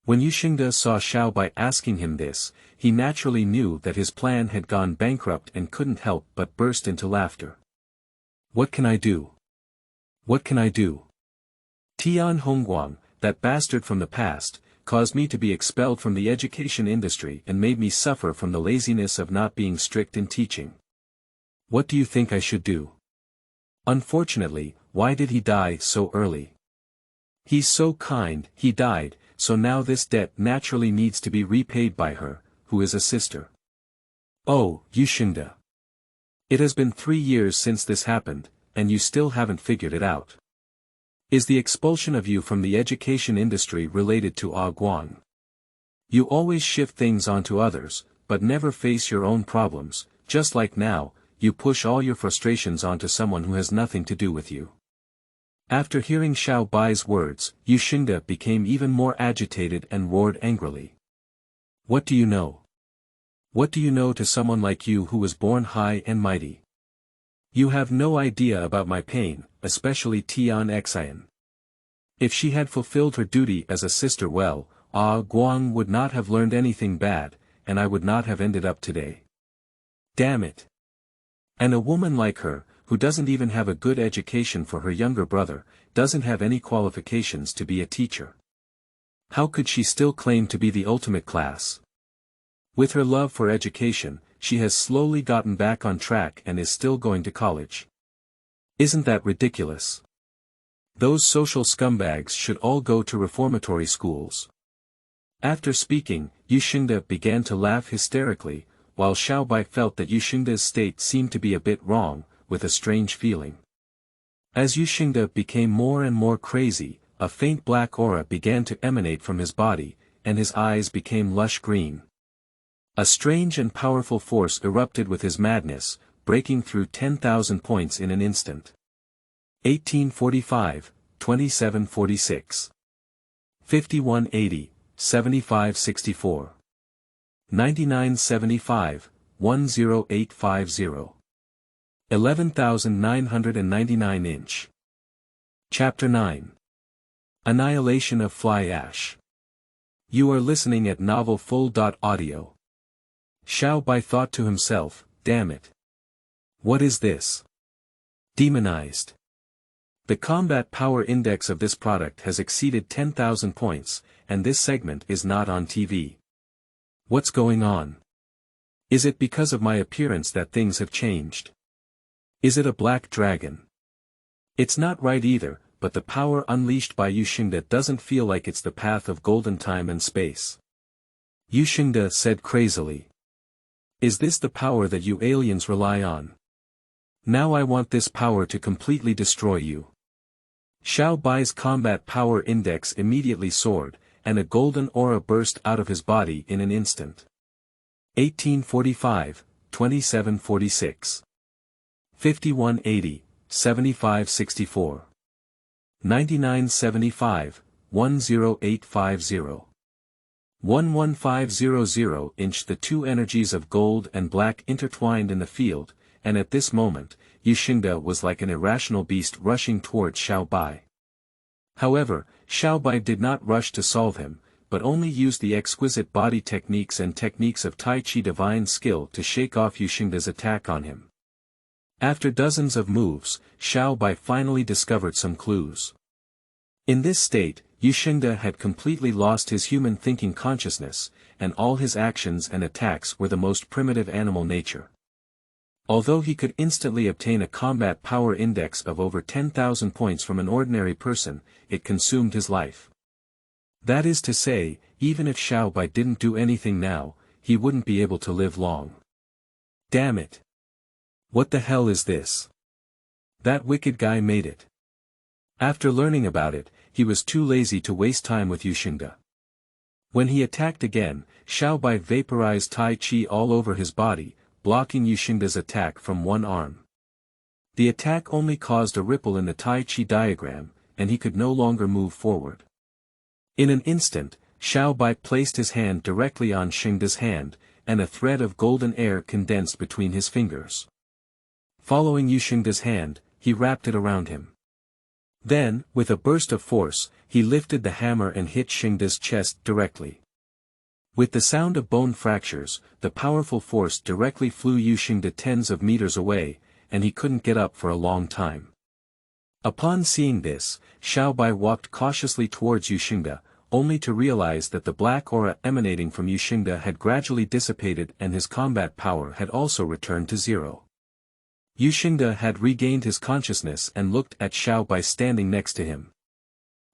When Shengde saw Xiao Bai asking him this, he naturally knew that his plan had gone bankrupt and couldn't help but burst into laughter. "What can I do? What can I do? Tian Hongguang, that bastard from the past, caused me to be expelled from the education industry and made me suffer from the laziness of not being strict in teaching. What do you think I should do? Unfortunately, why did he die so early? He's so kind, he died, so now this debt naturally needs to be repaid by her, who is a sister. Oh, Shengde. It has been 3 years since this happened, and you still haven't figured it out. Is the expulsion of you from the education industry related to Guang? You always shift things onto others, but never face your own problems, just like now, you push all your frustrations onto someone who has nothing to do with you." After hearing Xiao Bai's words, Shengde became even more agitated and roared angrily. "What do you know? What do you know to someone like you who was born high and mighty? You have no idea about my pain, especially Tian Hongguang. If she had fulfilled her duty as a sister well, Guang would not have learned anything bad, and I would not have ended up today. Damn it. And a woman like her, who doesn't even have a good education for her younger brother, doesn't have any qualifications to be a teacher. How could she still claim to be the ultimate class? With her love for education, she has slowly gotten back on track and is still going to college. Isn't that ridiculous? Those social scumbags should all go to reformatory schools." After speaking, Shengde began to laugh hysterically, while Xiao Bai felt that Shengde's state seemed to be a bit wrong, with a strange feeling. As Shengde became more and more crazy, a faint black aura began to emanate from his body, and his eyes became lush green. A strange and powerful force erupted with his madness, breaking through 10,000 points in an instant. 1845, 2746. 5180, 7564. 9975, 10850. 11,999 inch. Chapter 9. Annihilation of Fly Ash. You are listening at Novel Full.audio. Xiao Bai thought to himself, damn it. What is this? Demonized. The combat power index of this product has exceeded 10,000 points, and this segment is not on TV. What's going on? Is it because of my appearance that things have changed? Is it a black dragon? It's not right either, but the power unleashed by Shengde doesn't feel like it's the path of golden time and space. Shengde said crazily. Is this the power that you aliens rely on? Now I want this power to completely destroy you. Xiao Bai's combat power index immediately soared, and a golden aura burst out of his body in an instant. 1845, 2746. 5180, 7564. 9975, 10850. 11500 inch. The two energies of gold and black intertwined in the field, and at this moment, Shengde was like an irrational beast rushing towards Xiao Bai. However, Xiao Bai did not rush to solve him, but only used the exquisite body techniques and techniques of Tai Chi divine skill to shake off Shengde's attack on him. After dozens of moves, Xiao Bai finally discovered some clues. In this state, Shengde had completely lost his human thinking consciousness, and all his actions and attacks were the most primitive animal nature. Although he could instantly obtain a combat power index of over 10,000 points from an ordinary person, it consumed his life. That is to say, even if Xiao Bai didn't do anything now, he wouldn't be able to live long. Damn it! What the hell is this? That wicked guy made it. After learning about it, he was too lazy to waste time with Yushengde. When he attacked again, Xiao Bai vaporized Tai Chi all over his body, blocking Yushengde's attack from one arm. The attack only caused a ripple in the Tai Chi diagram, and he could no longer move forward. In an instant, Xiao Bai placed his hand directly on Shengde's hand, and a thread of golden air condensed between his fingers. Following Yushengde's hand, he wrapped it around him. Then, with a burst of force, he lifted the hammer and hit Shengde's chest directly. With the sound of bone fractures, the powerful force directly flew Yushengde tens of meters away, and he couldn't get up for a long time. Upon seeing this, Xiao Bai walked cautiously towards Yushengde, only to realize that the black aura emanating from Yushengde had gradually dissipated and his combat power had also returned to zero. Yushengde had regained his consciousness and looked at Xiao Bai standing next to him.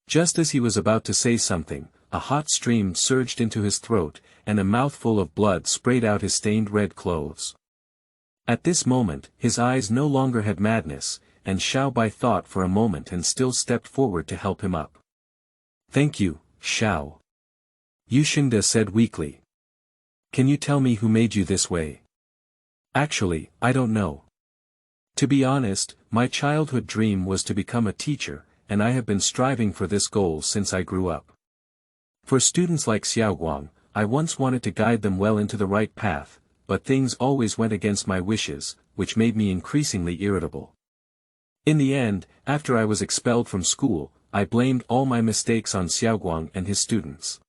Just as he was about to say something, a hot stream surged into his throat, and a mouthful of blood sprayed out his stained red clothes. At this moment, his eyes no longer had madness, and Xiao Bai thought for a moment and still stepped forward to help him up. "Thank you, Xiao," Yushengde said weakly. "Can you tell me who made you this way?" "Actually, I don't know. To be honest, my childhood dream was to become a teacher, and I have been striving for this goal since I grew up. For students like Xiaoguang, I once wanted to guide them well into the right path, but things always went against my wishes, which made me increasingly irritable. In the end, after I was expelled from school, I blamed all my mistakes on Xiaoguang and his students.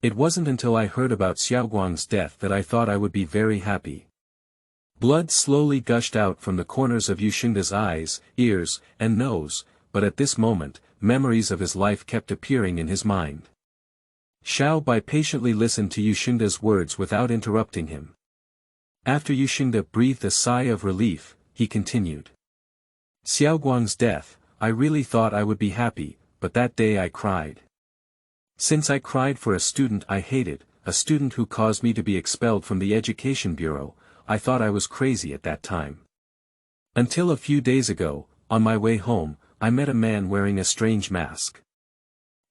It wasn't until I heard about Xiaoguang's death that I thought I would be very happy." Blood slowly gushed out from the corners of Yushengde's eyes, ears, and nose, but at this moment, memories of his life kept appearing in his mind. Xiao Bai patiently listened to Yushengde's words without interrupting him. After Yushengde breathed a sigh of relief, he continued. "Xiaoguang's death, I really thought I would be happy, but that day I cried. Since I cried for a student I hated, a student who caused me to be expelled from the Education Bureau, I thought I was crazy at that time. Until a few days ago, on my way home, I met a man wearing a strange mask.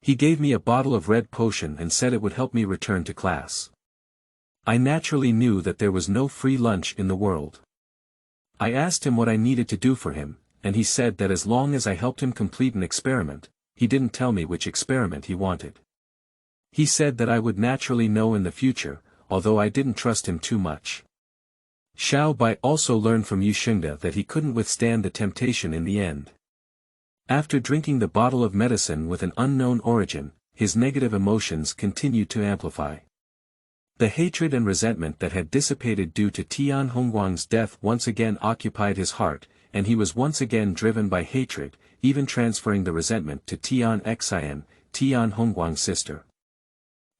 He gave me a bottle of red potion and said it would help me return to class. I naturally knew that there was no free lunch in the world. I asked him what I needed to do for him, and he said that as long as I helped him complete an experiment, he didn't tell me which experiment he wanted. He said that I would naturally know in the future, although I didn't trust him too much." Xiao Bai also learned from Yushengde that he couldn't withstand the temptation in the end. After drinking the bottle of medicine with an unknown origin, his negative emotions continued to amplify. The hatred and resentment that had dissipated due to Tian Hongguang's death once again occupied his heart, and he was once again driven by hatred, even transferring the resentment to Tian Xian, Tian Hongguang's sister.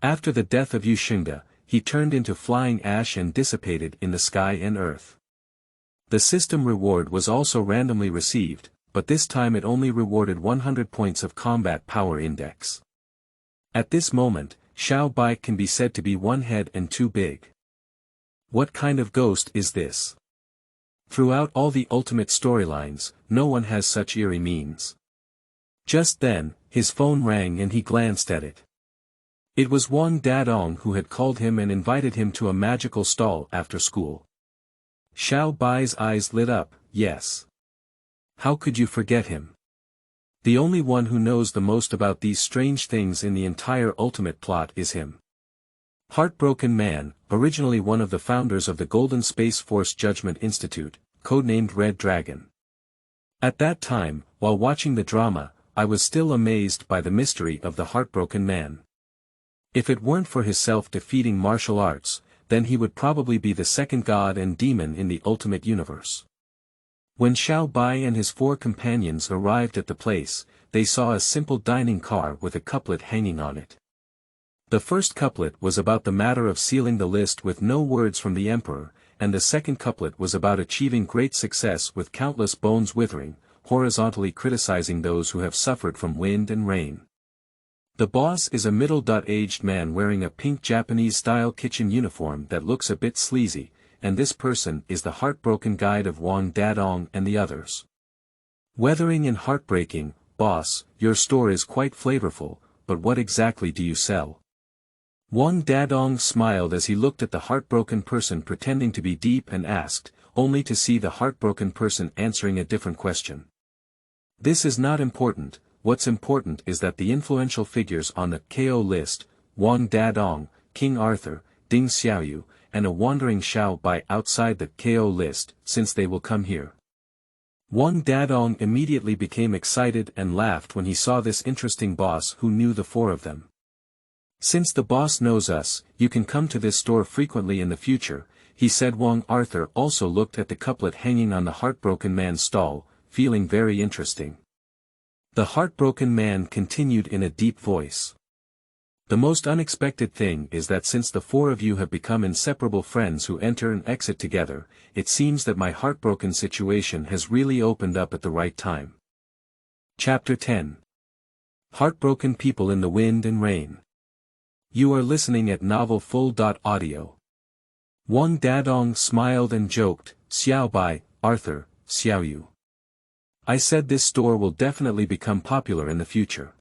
After the death of Yushengde, he turned into flying ash and dissipated in the sky and earth. The system reward was also randomly received, but this time it only rewarded 100 points of combat power index. At this moment, Xiao Bai can be said to be one head and too big. What kind of ghost is this? Throughout all the ultimate storylines, no one has such eerie means. Just then, his phone rang and he glanced at it. It was Wang Dadong who had called him and invited him to a magical stall after school. Xiao Bai's eyes lit up. "Yes. How could you forget him? The only one who knows the most about these strange things in the entire ultimate plot is him. Heartbroken Man, originally one of the founders of the Golden Space Force Judgment Institute, codenamed Red Dragon. At that time, while watching the drama, I was still amazed by the mystery of the Heartbroken Man. If it weren't for his self-defeating martial arts, then he would probably be the second god and demon in the ultimate universe." When Xiao Bai and his 4 companions arrived at the place, they saw a simple dining car with a couplet hanging on it. The first couplet was about the matter of sealing the list with no words from the emperor, and the second couplet was about achieving great success with countless bones withering, horizontally criticizing those who have suffered from wind and rain. The boss is a middle-aged man wearing a pink Japanese-style kitchen uniform that looks a bit sleazy, and this person is the heartbroken guide of Wang Dadong and the others. Weathering and heartbreaking, "Boss, your store is quite flavorful, but what exactly do you sell?" Wang Dadong smiled as he looked at the heartbroken person pretending to be deep and asked, only to see the heartbroken person answering a different question. "This is not important, what's important is that the influential figures on the KO list, Wang Dadong, King Arthur, Ding Xiaoyu, and a wandering Xiao Bai outside the KO list, since they will come here." Wang Dadong immediately became excited and laughed when he saw this interesting boss who knew the four of them. "Since the boss knows us, you can come to this store frequently in the future," he said. Wang Arthur also looked at the couplet hanging on the heartbroken man's stall, feeling very interesting. The heartbroken man continued in a deep voice. "The most unexpected thing is that since the four of you have become inseparable friends who enter and exit together, it seems that my heartbroken situation has really opened up at the right time." Chapter 10. Heartbroken People in the Wind and Rain. You are listening at Novel Full.audio. Wang Dadong smiled and joked, "Xiao Bai, Arthur, Xiaoyu. I said this store will definitely become popular in the future.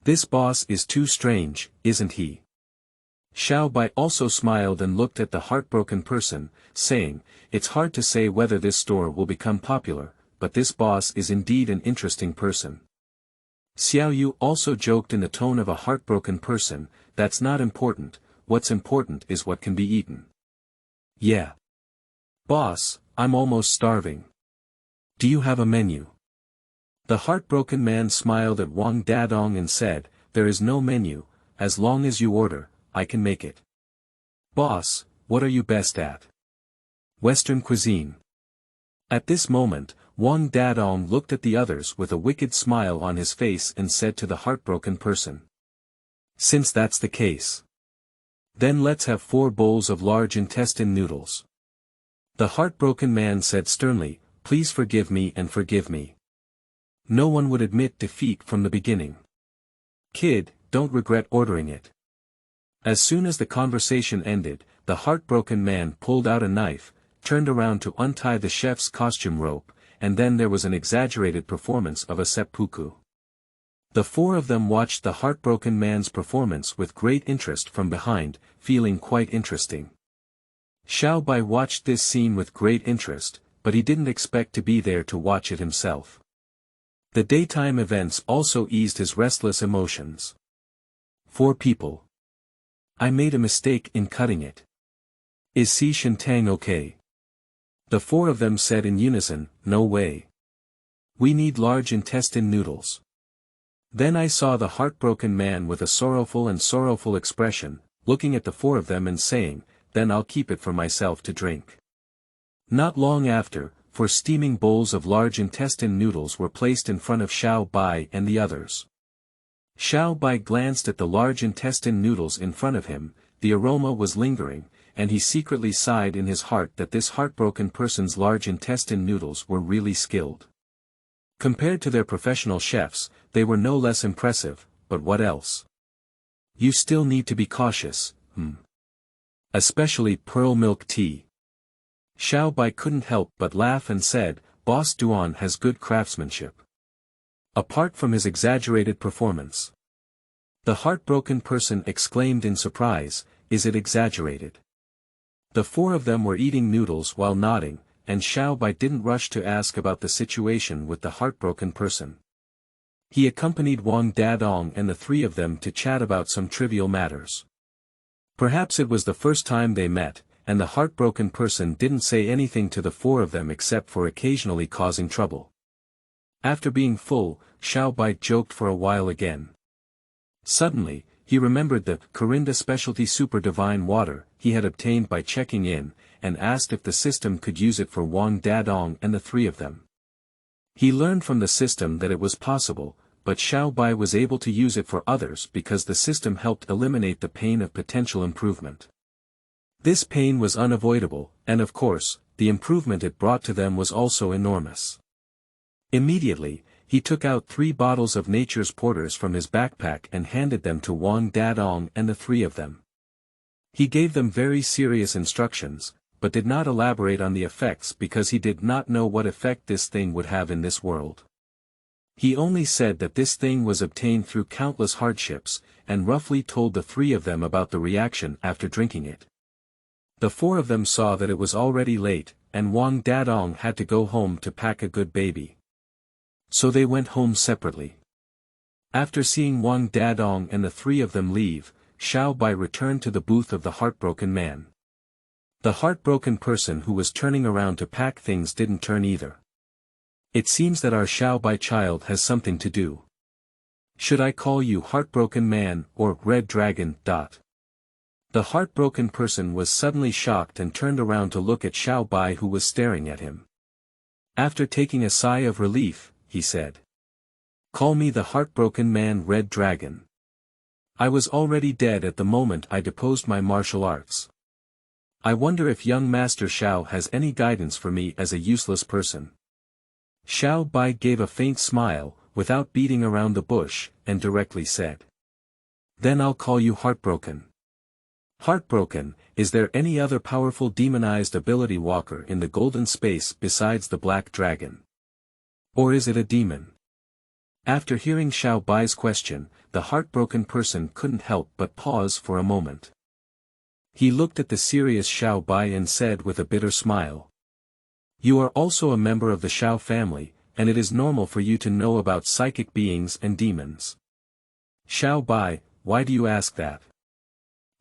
This boss is too strange, isn't he?" Xiao Bai also smiled and looked at the heartbroken person, saying, "It's hard to say whether this store will become popular, but this boss is indeed an interesting person." Xiaoyu also joked in the tone of a heartbroken person, "That's not important, what's important is what can be eaten." "Yeah. Boss, I'm almost starving. Do you have a menu?" The heartbroken man smiled at Wang Dadong and said, "There is no menu, as long as you order, I can make it." "Boss, what are you best at?" "Western cuisine." At this moment, Wang Dadong looked at the others with a wicked smile on his face and said to the heartbroken person, "Since that's the case, then let's have 4 bowls of large intestine noodles." The heartbroken man said sternly, "Please forgive me and forgive me. No one would admit defeat from the beginning. Kid, don't regret ordering it." As soon as the conversation ended, the heartbroken man pulled out a knife, turned around to untie the chef's costume rope, and then there was an exaggerated performance of a seppuku. The four of them watched the heartbroken man's performance with great interest from behind, feeling quite interesting. Xiao Bai watched this scene with great interest, but he didn't expect to be there to watch it himself. The daytime events also eased his restless emotions. 4 people. I made a mistake in cutting it. Is Si Shintang okay? The 4 of them said in unison, "No way. We need large intestine noodles." Then I saw the heartbroken man with a sorrowful expression, looking at the 4 of them and saying, "Then I'll keep it for myself to drink." Not long after, 4 steaming bowls of large intestine noodles were placed in front of Xiao Bai and the others. Xiao Bai glanced at the large intestine noodles in front of him, the aroma was lingering, and he secretly sighed in his heart that this heartbroken person's large intestine noodles were really skilled. Compared to their professional chefs, they were no less impressive, but what else? You still need to be cautious, Especially pearl milk tea. Xiao Bai couldn't help but laugh and said, "Boss Duan has good craftsmanship. Apart from his exaggerated performance." The heartbroken person exclaimed in surprise, "Is it exaggerated?" The 4 of them were eating noodles while nodding, and Xiao Bai didn't rush to ask about the situation with the heartbroken person. He accompanied Wang Dadong and the 3 of them to chat about some trivial matters. Perhaps it was the first time they met, and the heartbroken person didn't say anything to the 4 of them except for occasionally causing trouble. After being full, Xiao Bai joked for a while again. Suddenly, he remembered the Corinda Specialty Super Divine Water he had obtained by checking in, and asked if the system could use it for Wang Dadong and the 3 of them. He learned from the system that it was possible, but Xiao Bai was able to use it for others because the system helped eliminate the pain of potential improvement. This pain was unavoidable, and of course, the improvement it brought to them was also enormous. Immediately, he took out 3 bottles of Nature's Porters from his backpack and handed them to Wang Dadong and the 3 of them. He gave them very serious instructions, but did not elaborate on the effects because he did not know what effect this thing would have in this world. He only said that this thing was obtained through countless hardships, and roughly told the three of them about the reaction after drinking it. The four of them saw that it was already late, and Wang Dadong had to go home to pack a good baby. So they went home separately. After seeing Wang Dadong and the three of them leave, Xiao Bai returned to the booth of the heartbroken man. The heartbroken person who was turning around to pack things didn't turn either. It seems that our Xiao Bai child has something to do. Should I call you Heartbroken Man or Red Dragon? The heartbroken person was suddenly shocked and turned around to look at Xiao Bai, who was staring at him. After taking a sigh of relief, he said, "Call me the Heartbroken Man, Red Dragon. I was already dead at the moment I deposed my martial arts. I wonder if young Master Xiao has any guidance for me as a useless person." Xiao Bai gave a faint smile, without beating around the bush, and directly said, "Then I'll call you Heartbroken." Heartbroken, is there any other powerful demonized ability walker in the golden space besides the Black Dragon? Or is it a demon? After hearing Xiao Bai's question, the heartbroken person couldn't help but pause for a moment. He looked at the serious Xiao Bai and said with a bitter smile, "You are also a member of the Xiao family, and it is normal for you to know about psychic beings and demons." "Xiao Bai, why do you ask that?"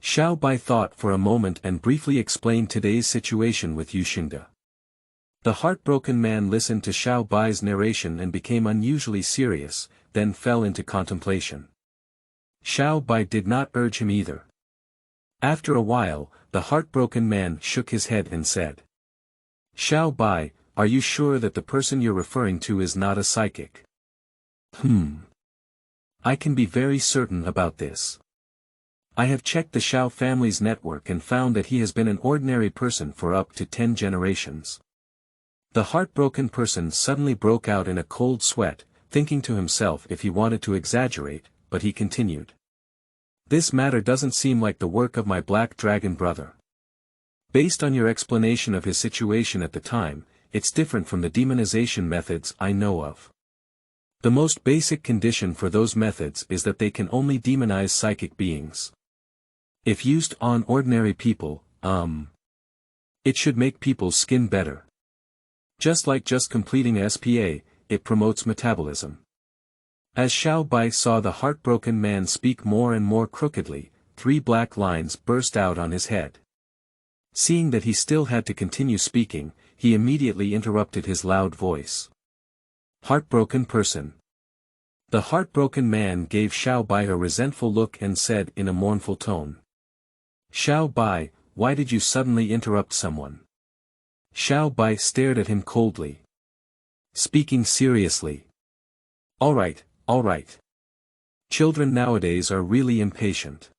Xiao Bai thought for a moment and briefly explained today's situation with Shengde. The heartbroken man listened to Xiao Bai's narration and became unusually serious, then fell into contemplation. Xiao Bai did not urge him either. After a while, the heartbroken man shook his head and said, "Xiao Bai, are you sure that the person you're referring to is not a psychic?" I can be very certain about this. I have checked the Xiao family's network and found that he has been an ordinary person for up to 10 generations. The heartbroken person suddenly broke out in a cold sweat, thinking to himself if he wanted to exaggerate, but he continued. "This matter doesn't seem like the work of my Black Dragon brother. Based on your explanation of his situation at the time, it's different from the demonization methods I know of. The most basic condition for those methods is that they can only demonize psychic beings. If used on ordinary people, it should make people's skin better. Just completing SPA, it promotes metabolism." As Xiao Bai saw the heartbroken man speak more and more crookedly, 3 black lines burst out on his head. Seeing that he still had to continue speaking, he immediately interrupted his loud voice. "Heartbroken person." The heartbroken man gave Xiao Bai a resentful look and said in a mournful tone, "Xiao Bai, why did you suddenly interrupt someone?" Xiao Bai stared at him coldly. Speaking seriously. All right. Children nowadays are really impatient.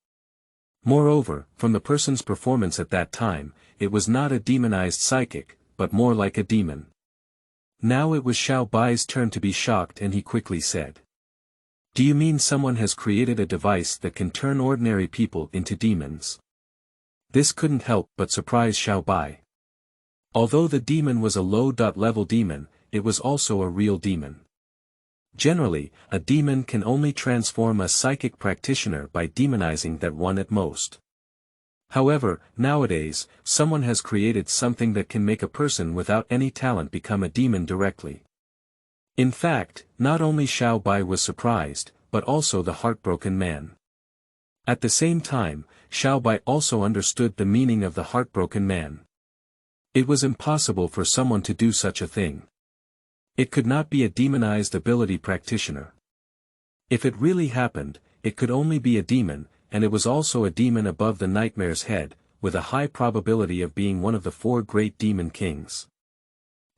Moreover, from the person's performance at that time, it was not a demonized psychic, but more like a demon. Now it was Xiao Bai's turn to be shocked, and he quickly said, "Do you mean someone has created a device that can turn ordinary people into demons?" This couldn't help but surprise Xiao Bai. Although the demon was a low-level demon, it was also a real demon. Generally, a demon can only transform a psychic practitioner by demonizing that one at most. However, nowadays, someone has created something that can make a person without any talent become a demon directly. In fact, not only Xiao Bai was surprised, but also the heartbroken man. At the same time, Xiao Bai also understood the meaning of the heartbroken man. It was impossible for someone to do such a thing. It could not be a demonized ability practitioner. If it really happened, it could only be a demon, and it was also a demon above the nightmare's head, with a high probability of being one of the 4 great demon kings.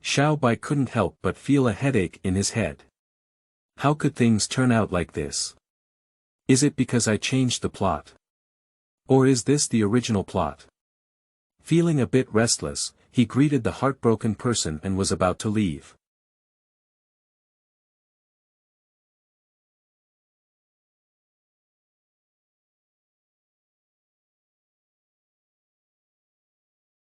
Xiao Bai couldn't help but feel a headache in his head. How could things turn out like this? Is it because I changed the plot? Or is this the original plot? Feeling a bit restless, he greeted the heartbroken person and was about to leave.